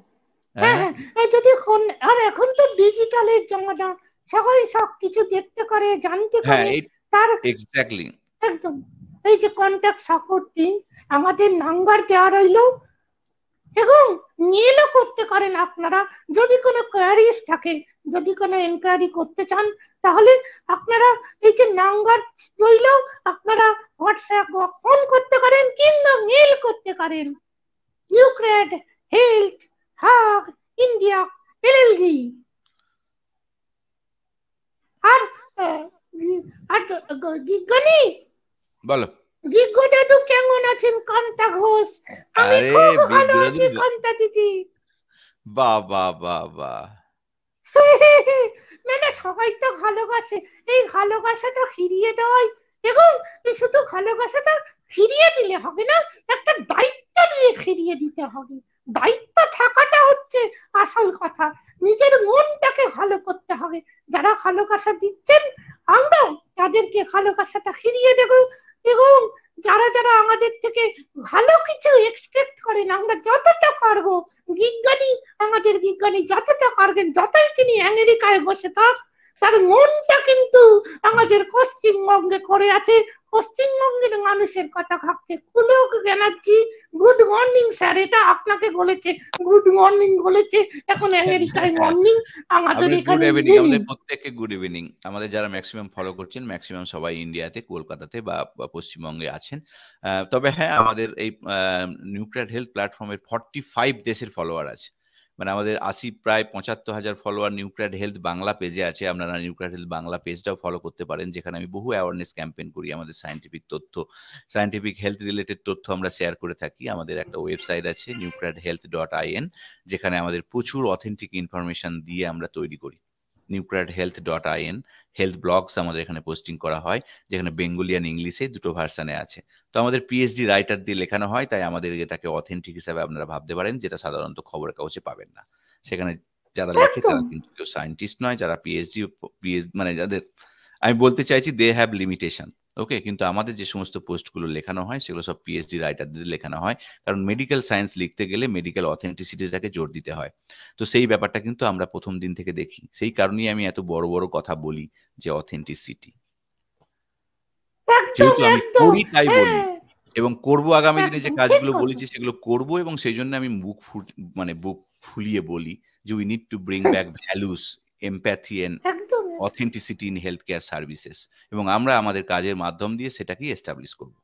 হ্যাঁ হ্যাঁ, হ্যাঁ, এই যদি ফোন, আর এখন তো ডিজিটালের জমানা, সবাই সব কিছু দেখতে পারে, জানতে হ্যাঁ, পারে। এই তার এক্স্যাক্টলি। একদম, এই যে কন্ট্যাক্ট সাপোর্ট দিন, আমাদের নাম্বার দেওয়া রইলো, এবং মেলও করতে পারেন আপনারা। যদি কোনো কোয়ারিজ থাকে, যদি কোনো এনকোয়ারি করতে চান, তাহলে আপনারা এই যে নাম্বার রইল, আপনারা হোয়াটসঅ্যাপ বা ফোন করতে পারেন, কিংবা মেল করতে পারেন। Nuclear health hub India LLP. আর আহ, আর গিগনি, বলো। গিগ্গো দাদু কেমন আছেন? কান্তা ঘোষ, আমি আরে খুব ভালো বিদ্যুৎ, আছি কান্তা দিদি। বাহ বাহ বাহ বাহ। না না, সবাই তো ভালোবাসে, এই ভালোবাসাটা ফিরিয়ে দেওয়াই, এবং এই শুধু ভালোবাসাটা ফিরিয়ে দিলে হবে না, একটা দায়িত্ব নিয়ে ফিরিয়ে দিতে হবে। দায়িত্ব থাকাটা হচ্ছে আসল কথা। নিজের মনটাকে ভালো করতে হবে। যারা ভালোবাসা দিচ্ছেন, আমরাও তাদেরকে ভালোবাসাটা ফিরিয়ে দেব। এবং যারা যারা আমাদের থেকে ভালো কিছু এক্সপেক্ট করেন, আমরা যতটা পারবো, বিজ্ঞানী, আমাদের বিজ্ঞানী যতটা পারবেন, যতই তিনি আমেরিকায় বসে থাক, তার মনটা কিন্তু আমাদের পশ্চিমবঙ্গে করে আছে। পশ্চিমবঙ্গের মানুষের কথা ভাবছে। Pulak Banerjee, good morning sir, এটা আপনাকে বলেছে, গুড মর্নিং বলেছে, এখন আমেরিকায় মর্নিং, আমাদের আপনার গুড এখানে ইভিনিং, ইভিনিং। আমাদের প্রত্যেককে গুড ইভিনিং। আমাদের যারা ম্যাক্সিমাম ফলো করছেন, ম্যাক্সিমাম সবাই ইন্ডিয়াতে, কলকাতাতে বা পশ্চিমবঙ্গে আছেন। তবে হ্যাঁ, আমাদের এই নিউক্লিয়ার হেলথ প্ল্যাটফর্মের 45 দেশের ফলোয়ার আছে। মানে আমাদের প্রায় 75,000 ফলোয়ার নিউক্লিয়ার হেলথ বাংলা পেজে আছে। আপনারা নিউক্লিয়ার হেলথ বাংলা পেজটাও ফলো করতে পারেন, যেখানে আমি বহু অ্যাওয়ারনেস ক্যাম্পেইন করি। আমাদের সায়েন্টিফিক তথ্য, সায়েন্টিফিক হেলথ রিলেটেড তথ্য আমরা শেয়ার করে থাকি। আমাদের একটা ওয়েবসাইট আছে nuclearhealth.in, যেখানে আমাদের প্রচুর অথেন্টিক ইনফরমেশন দিয়ে আমরা তৈরি করি। nuclearhealth.in হেলথ ব্লগস আমাদের এখানে পোস্টিং করা হয়, যেখানে বেঙ্গলি আর ইংলিশে দুটো ভার্সানে আছে। তো আমাদের পিএইচডি রাইটার দিয়ে লেখানো হয়, তাই আমাদের এটাকে অথেন্টিক হিসাবে আপনারা ভাবতে পারেন, যেটা সাধারণত খবরের কাগজে পাবেন না। সেখানে যারা লেখে তারা কিন্তু কেউ সায়েন্টিস্ট নয়, যারা পিএইচডি মানে যাদের, আমি বলতে চাইছি দে হ্যাভ লিমিটেশন, ওকে। কিন্তু আমাদের যে সমস্ত পোস্টগুলো লেখানো হয় সেগুলো সব পিএইচডি রাইটারদের লেখানো হয়, কারণ মেডিকেল সায়েন্স লিখতে গেলে মেডিকেল অথেন্টিসিটিটাকে জোর দিতে হয়। তো সেই ব্যাপারটা কিন্তু আমরা প্রথম দিন থেকে দেখি, সেই কারণেই আমি এত বড় বড় কথা বলি যে অথেন্টিসিটি, যেহেতু আমি করি তাই বলি, এবং করব। আগামী দিনে যে কাজগুলো বলেছি সেগুলো করব, এবং সেই জন্য আমি বুক ফুলিয়ে বলি যে we need to bring back values, empathy and authenticity in health care services, এবং আমরা আমাদের কাজের মাধ্যম দিয়ে সেটাকেই এস্টাবলিশ করব।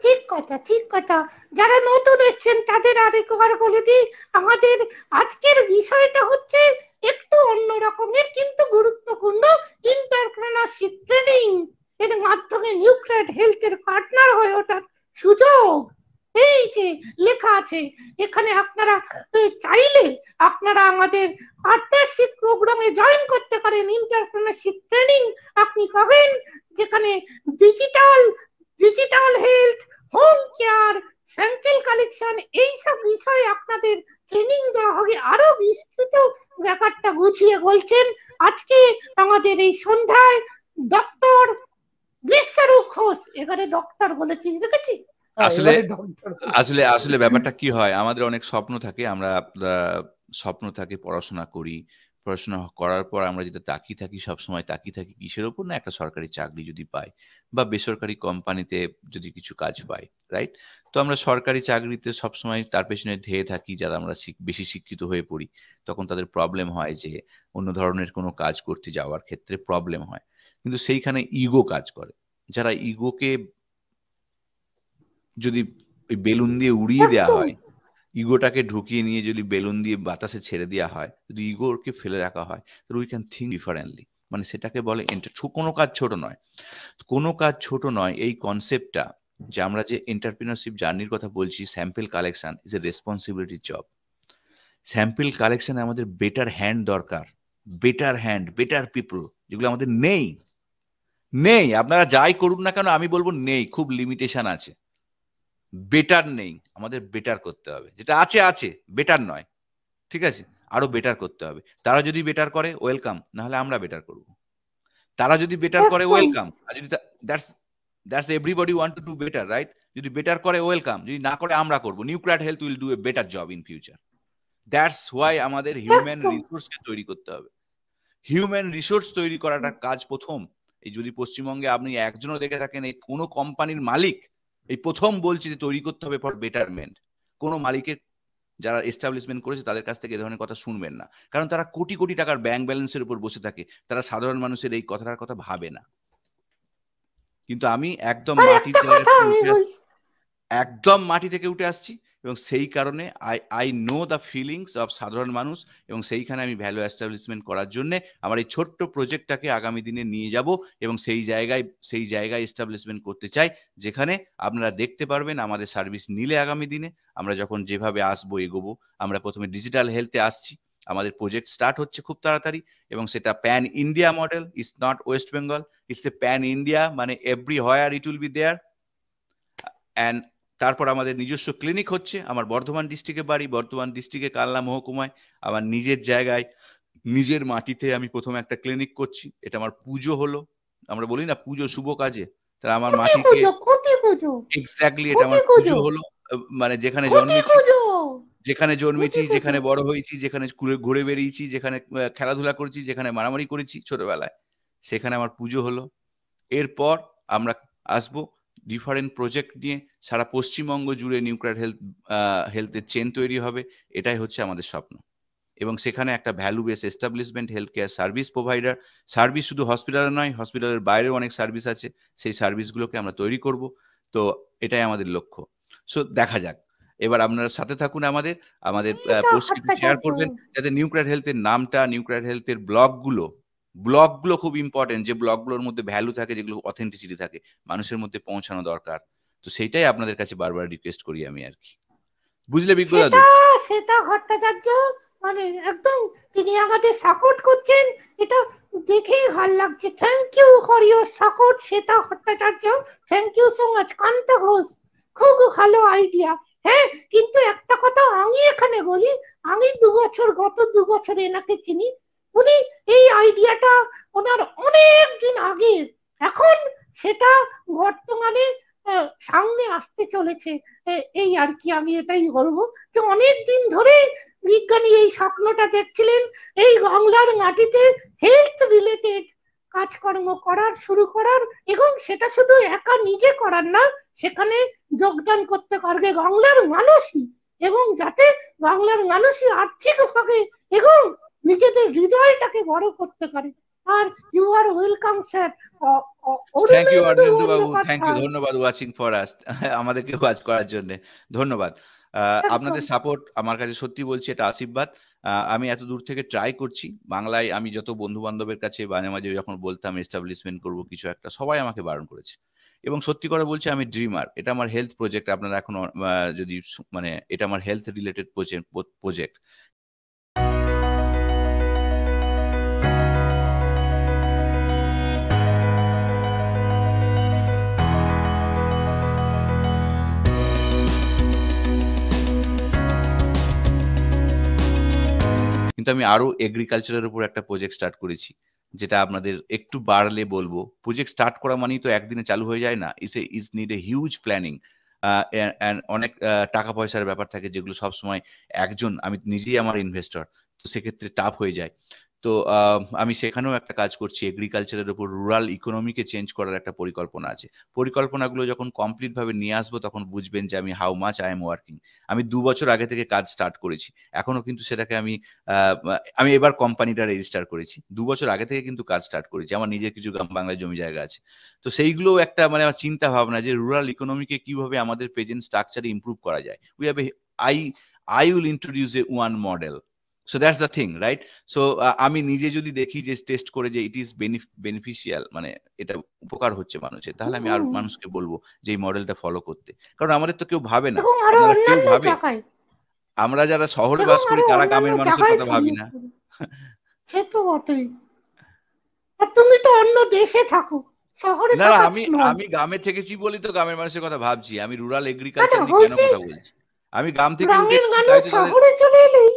ঠিক কথা, ঠিক কথা। যারা নতুন এসেছেন তাদের আরেকবার বলে দিই, আমাদের আজকের বিষয়টা হচ্ছে একটু অন্য রকমের কিন্তু গুরুত্বপূর্ণ, এন্টারপ্রেনারশিপ ট্রেনিং এর মাধ্যমে নিউক্লিয়ার হেলথের পার্টনার হয়ে ওঠার সুযোগ। এই যে লেখা আছে এখানে, আপনারা চাইলে আপনারা আমাদের পার্টনারশিপ প্রোগ্রামে জয়েন করতে পারেন। এন্টারপ্রেনারশিপ ট্রেনিং আপনি পাবেন, যেখানে digital health, home care, sample collection, এইসব বিষয়ে আপনাদের ট্রেনিং দেওয়া হবে। আরো বিস্তৃত ব্যাপারটা বুঝিয়ে বলছেন আজকে আমাদের এই সন্ধ্যায় ডক্টর গ্রীষ্মারু ঘোষ। এবারে ডক্টর বলেছিস, দেখেছিস? আসলে আসলে আসলে ব্যাপারটা কি হয়, আমাদের অনেক স্বপ্ন থাকে, আমরা স্বপ্ন থাকে, পড়াশোনা করি, পড়াশোনা করার পর আমরা যেটা তাকিয়ে থাকি, সবসময় তাকিয়ে থাকি কিসের ওপর না, একটা সরকারি চাকরি যদি পাই বা বেসরকারি কোম্পানিতে যদি কিছু কাজ পাই, রাইট? তো আমরা সরকারি চাকরিতে সবসময় তার পেছনে ধেয়ে থাকি। যারা আমরা বেশি শিক্ষিত হয়ে পড়ি, তখন তাদের প্রবলেম হয় যে অন্য ধরনের কোনো কাজ করতে যাওয়ার ক্ষেত্রে প্রবলেম হয়, কিন্তু সেইখানে ইগো কাজ করে। যারা ইগোকে যদি ওই বেলুন দিয়ে উড়িয়ে দেওয়া হয়, ইগোটাকে ঢুকিয়ে নিয়ে যদি বেলুন দিয়ে বাতাসে ছেড়ে দেওয়া হয়, যদি ইগোকে ফেলে রাখা হয়, তো উই ক্যান থিঙ্ক ডিফারেন্টলি। মানে সেটাকে বলে কোনো কাজ ছোট নয়, কোনো কাজ ছোট নয়। এই কনসেপ্টটা যে আমরা যে এন্টারপ্রিনারশিপ জার্নির কথা বলছি, sample collection is a responsibility job. Sample কালেকশনে আমাদের বেটার হ্যান্ড দরকার, বেটার হ্যান্ড, বেটার পিপল, যেগুলো আমাদের নেই। আপনারা যাই করুন না কেন, আমি বলবো নেই, খুব লিমিটেশন আছে, বেটার নেই। আমাদের বেটার করতে হবে, যেটা আছে আছে, বেটার নয়, ঠিক আছে? আরো বেটার করতে হবে। তারা যদি বেটার করে ওয়েলকাম, না হলে আমরা বেটার করব। তারা যদি বেটার করে ওয়েলকাম, আর যদি that's everybody want to do better, right? যদি বেটার করে ওয়েলকাম, যদি না করে আমরা করব। Nuclear health will do a better job in future. That's why আমাদের হিউম্যান রিসোর্সকে তৈরি করতে হবে। হিউম্যান রিসোর্স তৈরি করাটা কাজ প্রথম। এই যদি পশ্চিমবঙ্গে আপনি একজনও দেখে থাকেন এই কোনো কোম্পানির মালিক এই প্রথম বলছে যে তৈরি করতে হবে ফর বেটারমেন্ট, কোনো মালিকের যারা এস্টাবলিশমেন্ট করেছে তাদের কাছ থেকে এই ধরনের কথা শুনবেন না, কারণ তারা কোটি কোটি টাকার ব্যাংক ব্যালেন্সের উপর বসে থাকে, তারা সাধারণ মানুষের এই কথাটার কথা ভাবে না। কিন্তু আমি একদম মাটি থেকে উঠে আসছি, এবং সেই কারণে I know the feelings of সাধারণ মানুষ, এবং সেইখানে আমি ভ্যালু এস্টাবলিশমেন্ট করার জন্য আমার এই ছোট্ট প্রজেক্টটাকে আগামী দিনে নিয়ে যাব, এবং সেই জায়গায় এস্টাবলিশমেন্ট করতে চাই, যেখানে আপনারা দেখতে পারবেন আমাদের সার্ভিস নিলে আগামী দিনে আমরা যখন যেভাবে আসবো এগোবো। আমরা প্রথমে ডিজিটাল হেলথে আসছি, আমাদের প্রজেক্ট স্টার্ট হচ্ছে খুব তাড়াতাড়ি, এবং সেটা pan India model, it's not West Bengal, it's a pan India, মানে everywhere it will be there. And তারপর আমাদের নিজস্ব ক্লিনিক হচ্ছে। আমার বর্ধমান ডিস্ট্রিক্টে বাড়ি, বর্ধমান ডিস্ট্রিক্টে কালনা মহকুমায়, আমার নিজের জায়গায়, নিজের মাটিতে আমি প্রথমে একটা ক্লিনিক করছি। এটা আমার পুজো হলো, আমরা বলি না পুজো শুভ কাজে, তা আমার মাটিকে এক্স্যাক্টলি এটা আমার পুজো হলো। মানে যেখানে জন্মেছি, যেখানে বড় হয়েছি, যেখানে ঘুরে বেরিয়েছি, যেখানে খেলাধুলা করেছি, যেখানে মারামারি করেছি ছোটবেলায়, সেখানে আমার পুজো হলো। এরপর আমরা আসবো ডিফারেন্ট প্রজেক্ট নিয়ে, সারা পশ্চিমবঙ্গ জুড়ে নিউক্লিয়ার হেলথের চেন তৈরি হবে। এটাই হচ্ছে আমাদের স্বপ্ন, এবং সেখানে একটা value base establishment health care service provider. Service শুধু হসপিটালে নয়, হসপিটালের বাইরেও অনেক সার্ভিস আছে, সেই সার্ভিসগুলোকে আমরা তৈরি করব। তো এটাই আমাদের লক্ষ্য। সো দেখা যাক, এবার আপনারা সাথে থাকুন আমাদের আমাদের এই তো পোস্ট শেয়ার ভট্টাচার্য। করবেন, যাতে নিউক্লিয়ার হেলথের নামটা, নিউক্লিয়ার হেলথের ব্লগগুলো খুব ইম্পর্টেন্ট, যে ব্লগগুলোর মধ্যে ভ্যালু থাকে, যেগুলো অথেন্টিসিটি থাকে, মানুষের মধ্যে পৌঁছানো দরকার। তো সেইটাই আপনাদের কাছে বারবার রিকোয়েস্ট করি আমি আর কি। বুঝলে বিজ্ঞ দাদু? সেটা সেটা ভট্টাচার্য মানে একদম তিনি আমাদের সাপোর্ট করছেন, এটা দেখেই ভাল লাগছে। Thank you for your support Shweta Bhattacharya, thank you so much. Kanta Ghosh, খুব ভালো আইডিয়া। হ্যাঁ, কিন্তু একটা কথা আমি এখানে বলি, আমি গত 2 বছর এনাকে চিনি। উনি এই আইডিয়াটা ওনার অনেক দিন আগের, এখন সেটা বর্তমানে সামনে আসতে চলেছে। এই আর কি, আমি এটাই বলবো যে অনেক দিন ধরে বিজ্ঞানী এই স্বপ্নটা দেখছিলেন, এই বাংলার মাটিতে হেলথ রিলেটেড কাজকর্ম শুরু করার, এবং সেটা শুধু একা নিজে করার না, সেখানে যোগদান করতে পারবে বাংলার মানুষই, এবং যাতে বাংলার মানুষই আর্থিকভাবে এবং নিজেদের হৃদয়টাকে বড় করতে পারে। আর you are welcome sir, thank you Arunendu Ardhendu babu, thank you, Bandyopadhyay. ধন্যবাদ ওয়াচিং ফর আস, আমাদেরকে ওয়াচ করার জন্য ধন্যবাদ। আপনাদের একদম। সাপোর্ট আমার কাছে সত্যি বলছি এটা আশীর্বাদ। আমি এত দূর থেকে ট্রাই করছি বাংলায়। আমি যত বন্ধু বান্ধবের কাছে মাঝে মাঝে যখন বলতাম এস্টাবলিশমেন্ট করবো কিছু একটা, সবাই আমাকে বারণ করেছে। এবং সত্যি করে বলছি, আমি ড্রিমার, এটা আমার হেলথ প্রজেক্ট। আপনারা এখন যদি মানে এটা আমার হেলথ রিলেটেড প্রজেক্ট। কিন্তু আমি আরো এগ্রিকালচারের উপর একটা প্রজেক্ট স্টার্ট করেছি, যেটা আপনাদের একটু বাড়লে বলবো। প্রজেক্ট স্টার্ট করা মানেই তো একদিনে চালু হয়ে যায় না, is need a huge planning. অনেক টাকা পয়সার ব্যাপার থাকে, যেগুলো সবসময় আমি নিজেই আমার ইনভেস্টর, তো সেক্ষেত্রে টাফ হয়ে যায়। তো আমি সেখানেও একটা কাজ করছি, এগ্রিকালচারের উপর রুরাল ইকোনমিকে চেঞ্জ করার একটা পরিকল্পনা আছে। পরিকল্পনাগুলো যখন কমপ্লিট ভাবে নিয়ে আসবো, তখন বুঝবেন যে আমি how much I am working. আমি 2 বছর আগে থেকে কাজ স্টার্ট করেছি, এখনো কিন্তু সেটাকে আমি এবার কোম্পানিটা রেজিস্টার করেছি, 2 বছর আগে থেকে কিন্তু কাজ স্টার্ট করেছি। আমার নিজের কিছু গ্রাম বাংলায় জমি জায়গা আছে। তো সেইগুলো একটা মানে আমার চিন্তা ভাবনা, যে রুরাল ইকোনমিকে কিভাবে আমাদের প্রেজেন্ট স্ট্রাকচারে ইমপ্রুভ করা যায়। We have I I will introduce A one model. So that's the thing, right? So আমি নিজে যদি দেখি যে টেস্ট করে যে ইট ইজ বেনিফিশিয়াল, মানে এটা উপকার হচ্ছে মানুষের, তাহলে আমি আর মানুষকে বলবো যে এই মডেলটা ফলো করতে। কারণ আমাদের তো কেউ ভাবে না। এবং আরো আপনারা কেউ অন্যান্য ভাবে? জায়গায়, আমরা যারা শহরে এবং বাস করি আরো তারা অন্যান্য গ্রামের মানুষের জায়গায় কথা ভাবি ছড়িয়ে না। পড়ে। সে তো বটেই। আর তুমি তো অন্য দেশে থাকো, শহরে না না, থাকা আমি নয়। আমি গ্রামে থেকেছি বলি তো গ্রামের মানুষের কথা ভাবছি। আমি রুরাল না না, এগ্রিকালচার নিয়ে কেন বলছি কথা বলছি? আমি গ্রাম থেকে উঠে গ্রামের এসেছি, মানুষ তাই তো তাদের। শহরে চলে এলেই,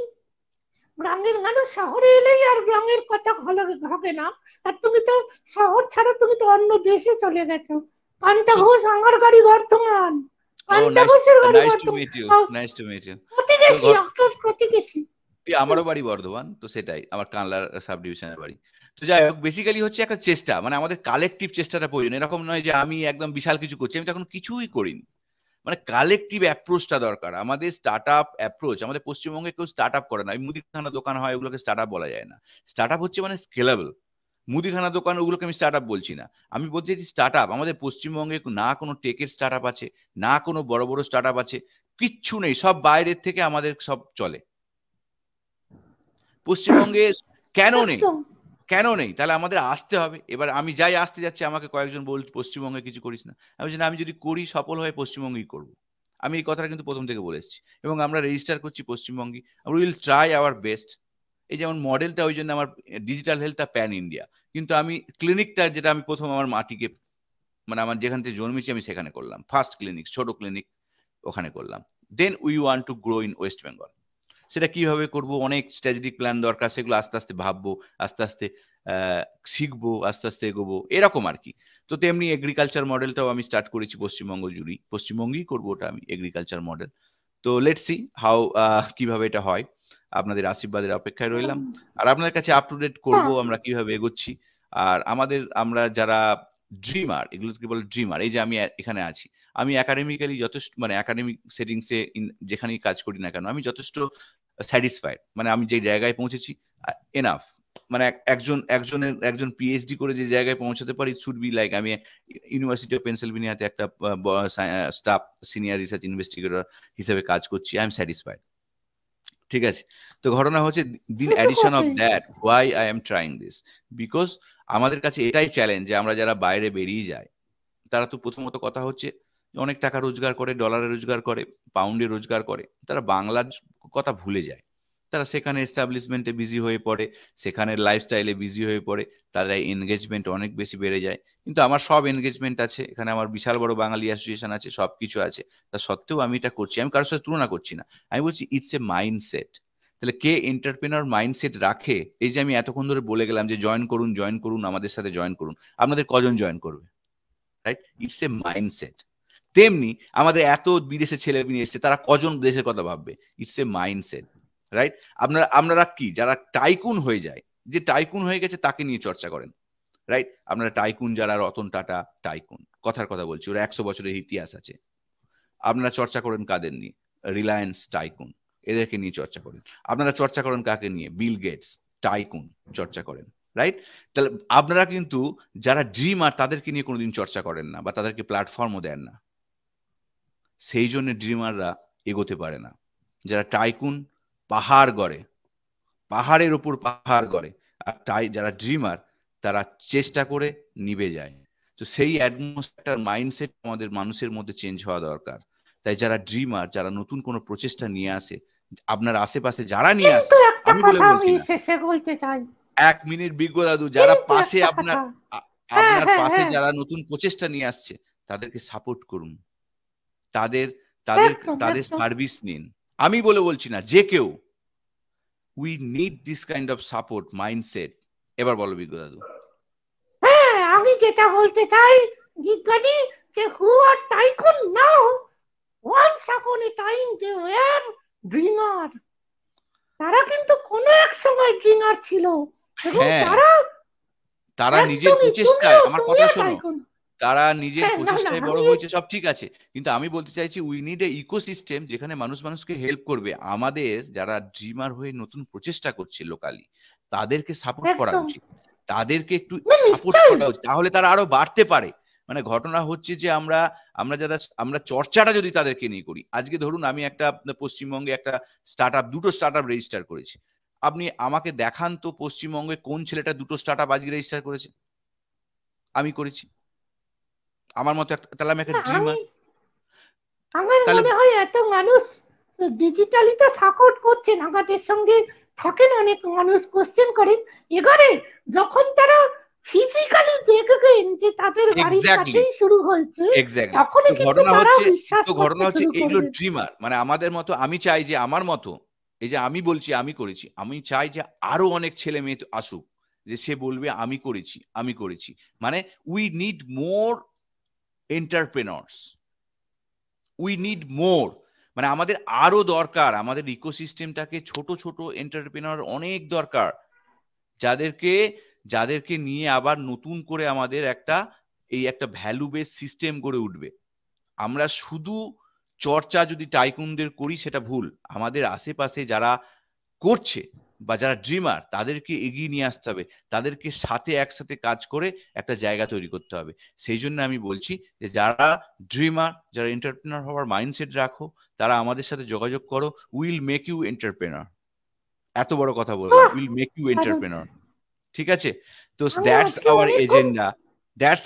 গ্রামের মানুষ শহরে এলেই আর গ্রামের কথা ভালো হবে না। আর তুমি তো শহর ছাড়া তুমি তো অন্য দেশে চলে গেছো। কান্তা So, ঘোষ আমার বাড়ি বর্ধমান, oh, কান্তা ঘোষের বাড়ি nice to Bardhaman. meet you. Nice to meet you. তো প্রতিবেশী, আপনার প্রতিবেশী। আমারও বাড়ি বর্ধমান, তো সেটাই আমার কানলার সাব ডিভিশনের বাড়ি। তো যাই হোক, বেসিক্যালি হচ্ছে একটা চেষ্টা, মানে আমাদের কালেকটিভ চেষ্টাটা প্রয়োজন। এরকম নয় যে আমি একদম বিশাল কিছু করছি, আমি তো এখন কিছুই করিনি। মানে কালেকটিভ অ্যাপ্রোচটা দরকার আমাদের। স্টার্ট আপ অ্যাপ্রোচ আমাদের পশ্চিমবঙ্গে কেউ স্টার্ট আপ করে না। ওই মুদিখানা দোকান হয়, ওগুলোকে স্টার্ট আপ বলা যায় না। স্টার্ট আপ হচ্ছে মানে স্কেলেবল। মুদিখানা দোকান, ওগুলোকে আমি স্টার্ট আপ বলছি না। আমি বলছি যে স্টার্ট আপ আমাদের পশ্চিমবঙ্গে না কোনো টেকের স্টার্ট আপ আছে, না কোনো বড় বড় স্টার্ট আপ আছে, কিচ্ছু নেই। সব বাইরের থেকে আমাদের সব চলে। পশ্চিমবঙ্গে কেন নেই? একদম। কেন নেই? তাহলে আমাদের আসতে হবে। এবার আমি যাই আসতে যাচ্ছি, আমাকে কয়েকজন পশ্চিমবঙ্গে কিছু করিস না। আমি বলছি না, আমি যদি করি সফল হয়ে পশ্চিমবঙ্গেই করবো। আমি এই কথাটা কিন্তু প্রথম থেকে বলে এসেছি, এবং আমরা রেজিস্টার করছি পশ্চিমবঙ্গে। Will try our best. এই যেমন মডেলটা, ওই জন্য আমার ডিজিটাল হেলথটা প্যান ইন্ডিয়া, কিন্তু আমি ক্লিনিকটা, যেটা আমি প্রথম আমার মাটিকে, মানে আমার যেখান থেকে জন্মেছি আমি সেখানে করলাম ফার্স্ট ক্লিনিক, ছোট ক্লিনিক ওখানে করলাম। Then we want to grow in West Bengal. সেটা কিভাবে করব, অনেক স্ট্র্যাটেজিক প্ল্যান দরকার, সেগুলো আস্তে আস্তে ভাববো, আস্তে আস্তে শিখবো, আস্তে আস্তে এগোবো, এরকম আর কি। তো তেমনি এগ্রিকালচার মডেলটাও আমি স্টার্ট করেছি পশ্চিমবঙ্গ জুড়ি, পশ্চিমবঙ্গেই করবো ওটা আমি এগ্রিকালচার মডেল। তো লেটস সি হাউ কিভাবে এটা হয়। আপনাদের আশীর্বাদের অপেক্ষায় রইলাম, আর আপনার কাছে আপ টু ডেট করবো আমরা কিভাবে এগোচ্ছি। আর আমরা যারা ড্রিমার, এগুলোকে বলে ড্রিমার, এই যে আমি এখানে আছি, আমি একাডেমিক্যালি যথেষ্ট, মানে একাডেমিক সেটিংসে যেখানেই কাজ করি না কেন, আমি যথেষ্ট স্যাটিসফাইড। মানে আমি যে জায়গায় পৌঁছেছি, এনাফ। মানে একজন পিএইচডি করে যে জায়গায় পৌঁছাতে পারি, ইট শুড বি লাইক আমি ইউনিভার্সিটি অফ পেনসিলভেনিয়াতে একটা স্টাফ সিনিয়র রিসার্চ ইনভেস্টিগেটর হিসেবে কাজ করছি, আই এম স্যাটিসফাইড। ঠিক আছে, তো ঘটনা হচ্ছে দিন addition of that why I am trying this, because আমাদের কাছে এটাই চ্যালেঞ্জ যে আমরা যারা বাইরে বেরিয়ে যাই, তারা তো প্রথমত কথা হচ্ছে অনেক টাকা রোজগার করে, ডলারে রোজগার করে, পাউন্ডে রোজগার করে, তারা বাংলার কথা ভুলে যায়। তারা সেখানে এস্টাবলিশমেন্টে বিজি হয়ে পড়ে, সেখানের লাইফস্টাইলে বিজি হয়ে পড়ে, তাদের এনগেজমেন্ট অনেক বেশি বেড়ে যায়। কিন্তু আমার সব এনগেজমেন্ট আছে, এখানে আমার বিশাল বড় বাঙালি অ্যাসোসিয়েশন আছে, সবকিছু আছে, তা সত্ত্বেও আমি এটা করছি। আমি কারোর সাথে তুলনা করছি না, আমি বলছি ইটস এ মাইন্ডসেট। তাহলে কে এন্টারপ্রেনার মাইন্ডসেট রাখে? এই যে আমি এতক্ষণ ধরে বলে গেলাম যে জয়েন করুন, আমাদের সাথে জয়েন করুন, আপনাদের কজন জয়েন করবে? Right, it's a mindset. তেমনি আমাদের এত বিদেশে ছেলে মেয়ে এসছে, তারা কজন দেশের কথা ভাববে? It's a mindset. রাইট, আপনারা কি যারা টাইকুন হয়ে যায়, যে টাইকুন হয়ে গেছে তাকে নিয়ে চর্চা করেন, রাইট? আপনারা টাইকুন যারা, রতন টাটা টাইকুন, কথার কথা বলছি, ওরা 100 বছরের ইতিহাস আছে। আপনারা চর্চা করেন কাদের নিয়ে? রিলায়েন্স টাইকুন, এদেরকে নিয়ে চর্চা করেন। আপনারা চর্চা করেন কাকে নিয়ে? বিল গেটস টাইকুন চর্চা করেন, রাইট? তাহলে আপনারা কিন্তু যারা ড্রিমার তাদেরকে নিয়ে কোনোদিন চর্চা করেন না, বা তাদেরকে প্ল্যাটফর্মও দেন না। সেই জন্য ড্রিমাররা এগোতে পারে না। যারা টাইকুন পাহাড় গড়ে, পাহাড়ের ওপর পাহাড় গড়ে, আর যারা ড্রিমার তারা চেষ্টা করে নিভে যায়। তো সেই অ্যাটমসফিয়ার মাইন্ডসেট আমাদের মানুষের মধ্যে চেঞ্জ হওয়া দরকার। তাই যারা ড্রিমার, যারা নতুন কোনো প্রচেষ্টা নিয়ে আসে, আপনার আশেপাশে যারা নিয়ে আসে, আমি বলে বলছি না, 1 মিনিট বিজ্ঞ দাদু, যারা পাশে আপনার পাশে যারা নতুন প্রচেষ্টা নিয়ে আসছে, তাদেরকে সাপোর্ট করুন, তাদের তাদের তাদের সার্ভিস নিন। আমি বলে বলছি না, যে কেউ, we need this kind of support mindset. এবার বলো বিজ্ঞ দাদু। হ্যাঁ, আমি যেটা বলতে চাই বিজ্ঞানী, যে হু আর tycoon now, once upon a time they were dreamer. তারা কিন্তু কোন এক সময় ড্রিমার ছিল, এবং তারা নিজের প্রচেষ্টায়, আমার কথা শোনো, তারা নিজের প্রচেষ্টায় বড় হয়েছে, সব ঠিক আছে, কিন্তু আমি বলতে চাইছি উই নিড এ ইকোসিস্টেম যেখানে মানুষ মানুষকে হেল্প করবে। আমাদের যারা ড্রিমার হয়ে নতুন প্রচেষ্টা করছে লোকালি, তাদেরকে সাপোর্ট করা উচিত, তাদেরকে একটু সাপোর্ট করা উচিত, তাহলে তারা আরো বাড়তে পারে। মানে ঘটনা হচ্ছে যে আমরা চর্চাটা যদি তাদেরকে নিয়ে করি, আজকে ধরুন আমি একটা পশ্চিমবঙ্গে একটা দুটো স্টার্ট আপ রেজিস্টার করেছি, আপনি আমাকে দেখান তো পশ্চিমবঙ্গে কোন ছেলেটা দুটো স্টার্ট আপ আজকে রেজিস্টার করেছে? আমি করেছি, আমার মতো একটা, তাহলে আমি একটা ড্রিমার। আমার মনে হয় এত মানুষ ডিজিটালি তো সাপোর্ট করছেন, আমাদের সঙ্গে থাকেন অনেক মানুষ, কোশ্চেন করেন, এবারে যখন তারা ফিজিক্যালি দেখবেন যে তাদের বাড়ির কাছেই শুরু হয়েছে, তখন কিন্তু তারা বিশ্বাস করতে শুরু করবে। এগুলো ড্রিমার, মানে আমাদের মতো। আমি চাই যে আমার মতো, এই যে আমি বলছি আমি করেছি, আমি চাই যে আরো অনেক ছেলে মেয়ে আসুক, যে সে বলবে আমি করেছি। মানে we need more entrepreneurs, we need more, মানে আমাদের আরো দরকার, আমাদের ইকোসিস্টেমটাকে ছোট ছোট এন্টারপ্রেনার অনেক দরকার, যাদেরকে নিয়ে আবার নতুন করে আমাদের একটা ভ্যালু বেস সিস্টেম গড়ে উঠবে। আমরা শুধু চর্চা যদি টাইকুনদের করি সেটা ভুল, আমাদের আশেপাশে যারা করছে বা যারা ড্রিমার, তাদেরকে এগিয়ে নিয়ে আসতে হবে, তাদেরকে একসাথে কাজ করে একটা জায়গা তৈরি করতে হবে। সেই জন্য আমি বলছি যে যারা ড্রিমার, যারা এন্টারপ্রেনার হওয়ার মাইন্ডসেট রাখো, তারা আমাদের সাথে যোগাযোগ করো, উইল মেক ইউ এন্টারপ্রেনার। এত বড় কথা বললাম, উইল মেক ইউ এন্টারপ্রেনার। ঠিক আছে, তো দ্যাটস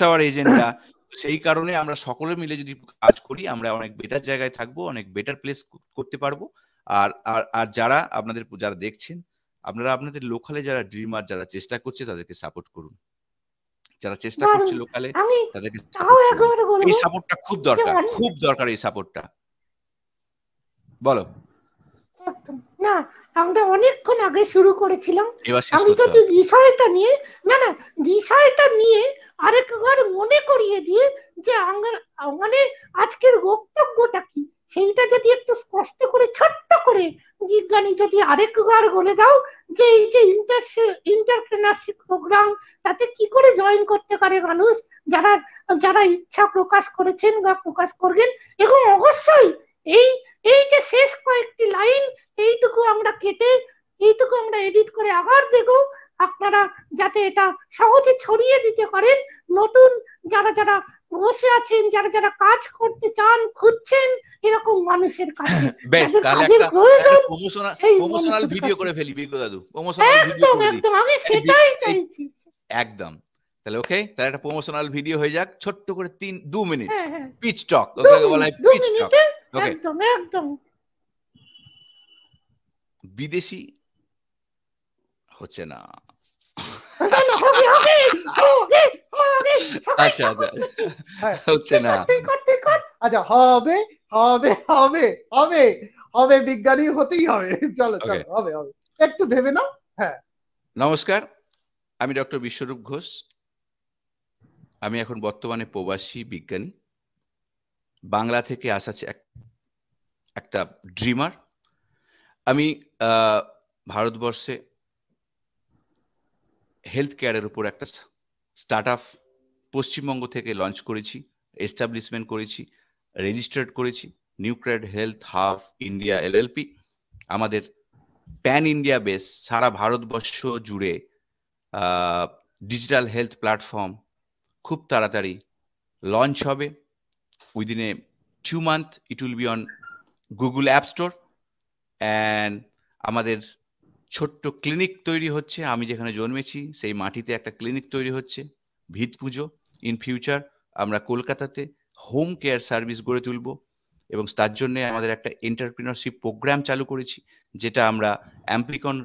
আওয়ার এজেন্ডা। সেই কারণে আমরা সকলে মিলে যদি কাজ করি, আমরা অনেক বেটার জায়গায় থাকবো, অনেক বেটার প্লেস করতে পারবো। আর যারা দেখছেন, আপনারা আপনাদের লোকালে যারা ড্রিমার, যারা চেষ্টা করছে, তাদেরকে সাপোর্ট করুন। যারা চেষ্টা করছে লোকালে, তাদেরকে এই সাপোর্টটা খুব দরকার, এই সাপোর্টটা। বলো। না, আমরা অনেকক্ষণ আগে শুরু করেছিলাম, আমি যদি বিষয়টা নিয়ে আরেকবার মনে করিয়ে দিয়ে যে মানে আজকের বক্তব্যটা কি, সেইটা যদি একটু স্পষ্ট করে ছোট্ট করে বিজ্ঞানী যদি আরেকবার বলে দাও, যে এই যে এন্টারপ্রেনারশিপ প্রোগ্রাম, তাতে কি করে জয়েন করতে পারে মানুষ, যারা যারা ইচ্ছা প্রকাশ করেছেন বা প্রকাশ করবেন। এবং অবশ্যই এই যে শেষ কয়েকটি লাইন, এইটুকু আমরা এডিট করে আবার দেবো, আপনারা যাতে এটা সহজে ছড়িয়ে দিতে পারেন নতুন যারা যারা বসে আছেন, যারা যারা কাজ করতে চান, খুঁজছেন এরকম মানুষের কাছে, বেশ, যাদের তাহলে কাজের একটা প্রয়োজন সেই প্রমোশনাল মানুষের ভিডিও কাছে। করে ফেলি বিজ্ঞ দাদু, প্রমোশনাল ভিডিও একদম করে দিই। একদম, আমি সেটাই চাইছি। একদম। তাহলে ওকে, তাহলে একটা প্রমোশনাল ভিডিও হয়ে যাক, ছোট্ট করে 2 মিনিট হ্যাঁ হ্যাঁ, পিচ টক, 2 ওকে বলা মিনিট, হয় 2 পিচ টক। মিনিটে ওকে, একদম একদম। বিদেশি হচ্ছে না। না না, হবে হবে হবে হবে, সবাই আচ্ছা আচ্ছা, সাপোর্ট করছি। হ্যাঁ, হচ্ছে তুই না। কর তুই কর তুই কর। আচ্ছা, হবে হবে হবে হবে হবে, বিজ্ঞানী হতেই হবে। চলো ওকে, চলো, হবে হবে, একটু ভেবে নাও। হ্যাঁ, নমস্কার, আমি ডক্টর বিশ্বরূপ ঘোষ। আমি এখন বর্তমানে প্রবাসী বিজ্ঞানী, বাংলা থেকে আসা একটা ড্রিমার। আমি ভারতবর্ষে হেলথ কেয়ারের উপর একটা স্টার্ট আপ পশ্চিমবঙ্গ থেকে লঞ্চ করেছি, এস্টাবলিশমেন্ট করেছি, রেজিস্টার্ড করেছি, nuclear health hub India LLP. আমাদের প্যান ইন্ডিয়া বেস, সারা ভারতবর্ষ জুড়ে ডিজিটাল হেলথ প্ল্যাটফর্ম খুব তাড়াতাড়ি লঞ্চ হবে। Within a 2 month it will be on Google App Store, and আমাদের ছোট্ট ক্লিনিক তৈরি হচ্ছে। আমি যেখানে জন্মেছি সেই মাটিতে একটা ক্লিনিক তৈরি হচ্ছে, ভিত পুজো। ইন ফিউচার আমরা কলকাতাতে হোম কেয়ার সার্ভিস গড়ে তুলব, এবং তার জন্য আমাদের একটা এন্টারপ্রিনারশিপ প্রোগ্রাম চালু করেছি, যেটা আমরা Amplicon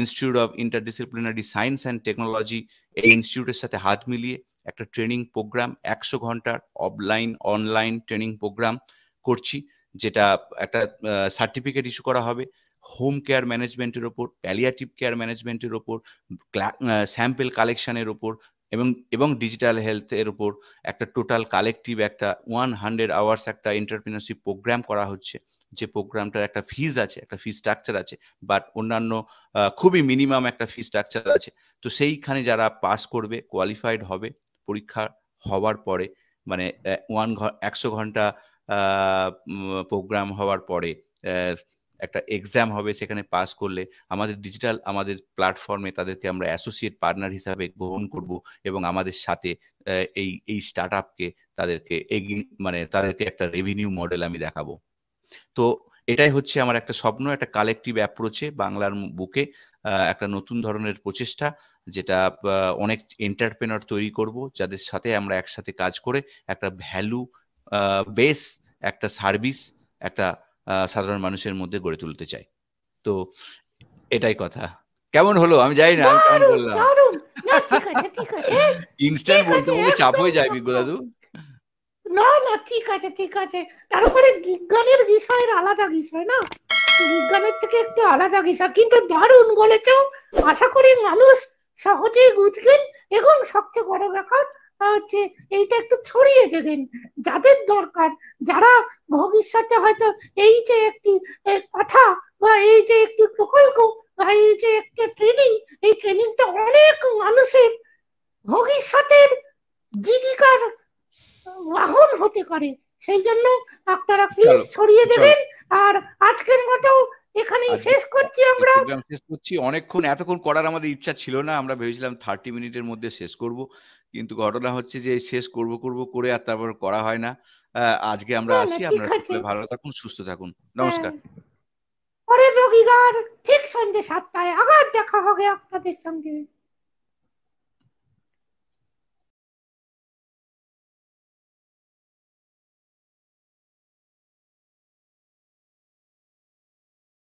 institute of interdisciplinary science and technology, এই ইনস্টিটিউটের সাথে হাত মিলিয়ে একটা ট্রেনিং প্রোগ্রাম, 100 ঘন্টার অফলাইন অনলাইন ট্রেনিং প্রোগ্রাম করছি, যেটা একটা সার্টিফিকেট ইস্যু করা হবে হোম কেয়ার ম্যানেজমেন্টের ওপর, প্যালিয়েটিভ কেয়ার ম্যানেজমেন্টের ওপর, স্যাম্পল কালেকশনের ওপর, এবং ডিজিটাল হেলথের ওপর একটা টোটাল কালেকটিভ একটা 100 আওয়ার্স একটা এন্টারপ্রিনারশিপ প্রোগ্রাম করা হচ্ছে। যে প্রোগ্রামটার একটা ফিজ আছে, একটা ফি স্ট্রাকচার আছে, বাট অন্যান্য খুবই মিনিমাম একটা ফি স্ট্রাকচার আছে। তো সেইখানে যারা পাস করবে, কোয়ালিফাইড হবে, পরীক্ষা হওয়ার পরে, মানে 100 ঘন্টা প্রোগ্রাম হওয়ার পরে একটা এক্সাম হবে, সেখানে পাস করলে আমাদের প্ল্যাটফর্মে তাদেরকে আমরা অ্যাসোসিয়েট পার্টনার হিসাবে গ্রহণ করব, এবং আমাদের সাথে এই স্টার্ট আপকে তাদেরকে তাদেরকে একটা রেভিনিউ মডেল আমি দেখাবো। তো এটাই হচ্ছে আমার একটা স্বপ্ন, একটা কালেকটিভ অ্যাপ্রোচে বাংলার বুকে একটা নতুন ধরনের প্রচেষ্টা, যেটা অনেক এন্টারপ্রেনার তৈরি করব, যাদের সাথে আমরা একসাথে কাজ করে একটা ভ্যালু বেস একটা সার্ভিস একটা সাধারণ মানুষের মধ্যে গড়ে তুলতে চাই। তো এটাই কথা। কেমন হলো আমি জানি না, আমি কেমন বললাম? ঠিক আছে ঠিক আছে, ইনস্ট্যান্ট বলতে বলতে চাপ হয়ে যায় বিজ্ঞ দাদু। না না, ঠিক আছে ঠিক আছে। তারপরে বিজ্ঞানের বিষয়ের আলাদা বিষয় না, বিজ্ঞানের থেকে একটু আলাদা বিষয়, কিন্তু দারুণ বলেছ। আশা করি মানুষ সহজেই বুঝবেন, এবং সবচেয়ে বড় ব্যাপার হচ্ছে এইটা একটু ছড়িয়ে দেবেন যাদের দরকার, যারা ভবিষ্যতে হয়তো এই যে একটি কথা বা এই যে একটি প্রকল্প বা এই যে একটা ট্রেনিং, এই ট্রেনিংটা অনেক মানুষের ভবিষ্যতের জীবিকার বাহন হতে পারে। সেই জন্য আপনারা প্লিজ ছড়িয়ে দেবেন। আর আজকের মতো এখানেই শেষ করছি আমরা। প্রোগ্রাম শেষ করছি। এতক্ষণ করার আমাদের ইচ্ছা ছিল না, আমরা ভেবেছিলাম 30 মিনিটের মধ্যে শেষ করব, কিন্তু ঘটনা হচ্ছে যে শেষ করব করে আর তারপর করা হয় না। আজকে আমরা আসি, আপনারা সকলে ভালো থাকুন, সুস্থ থাকুন, নমস্কার। পরের রবিবার ঠিক সন্ধ্যে 7টায় আবার দেখা হবে আপনাদের সঙ্গে।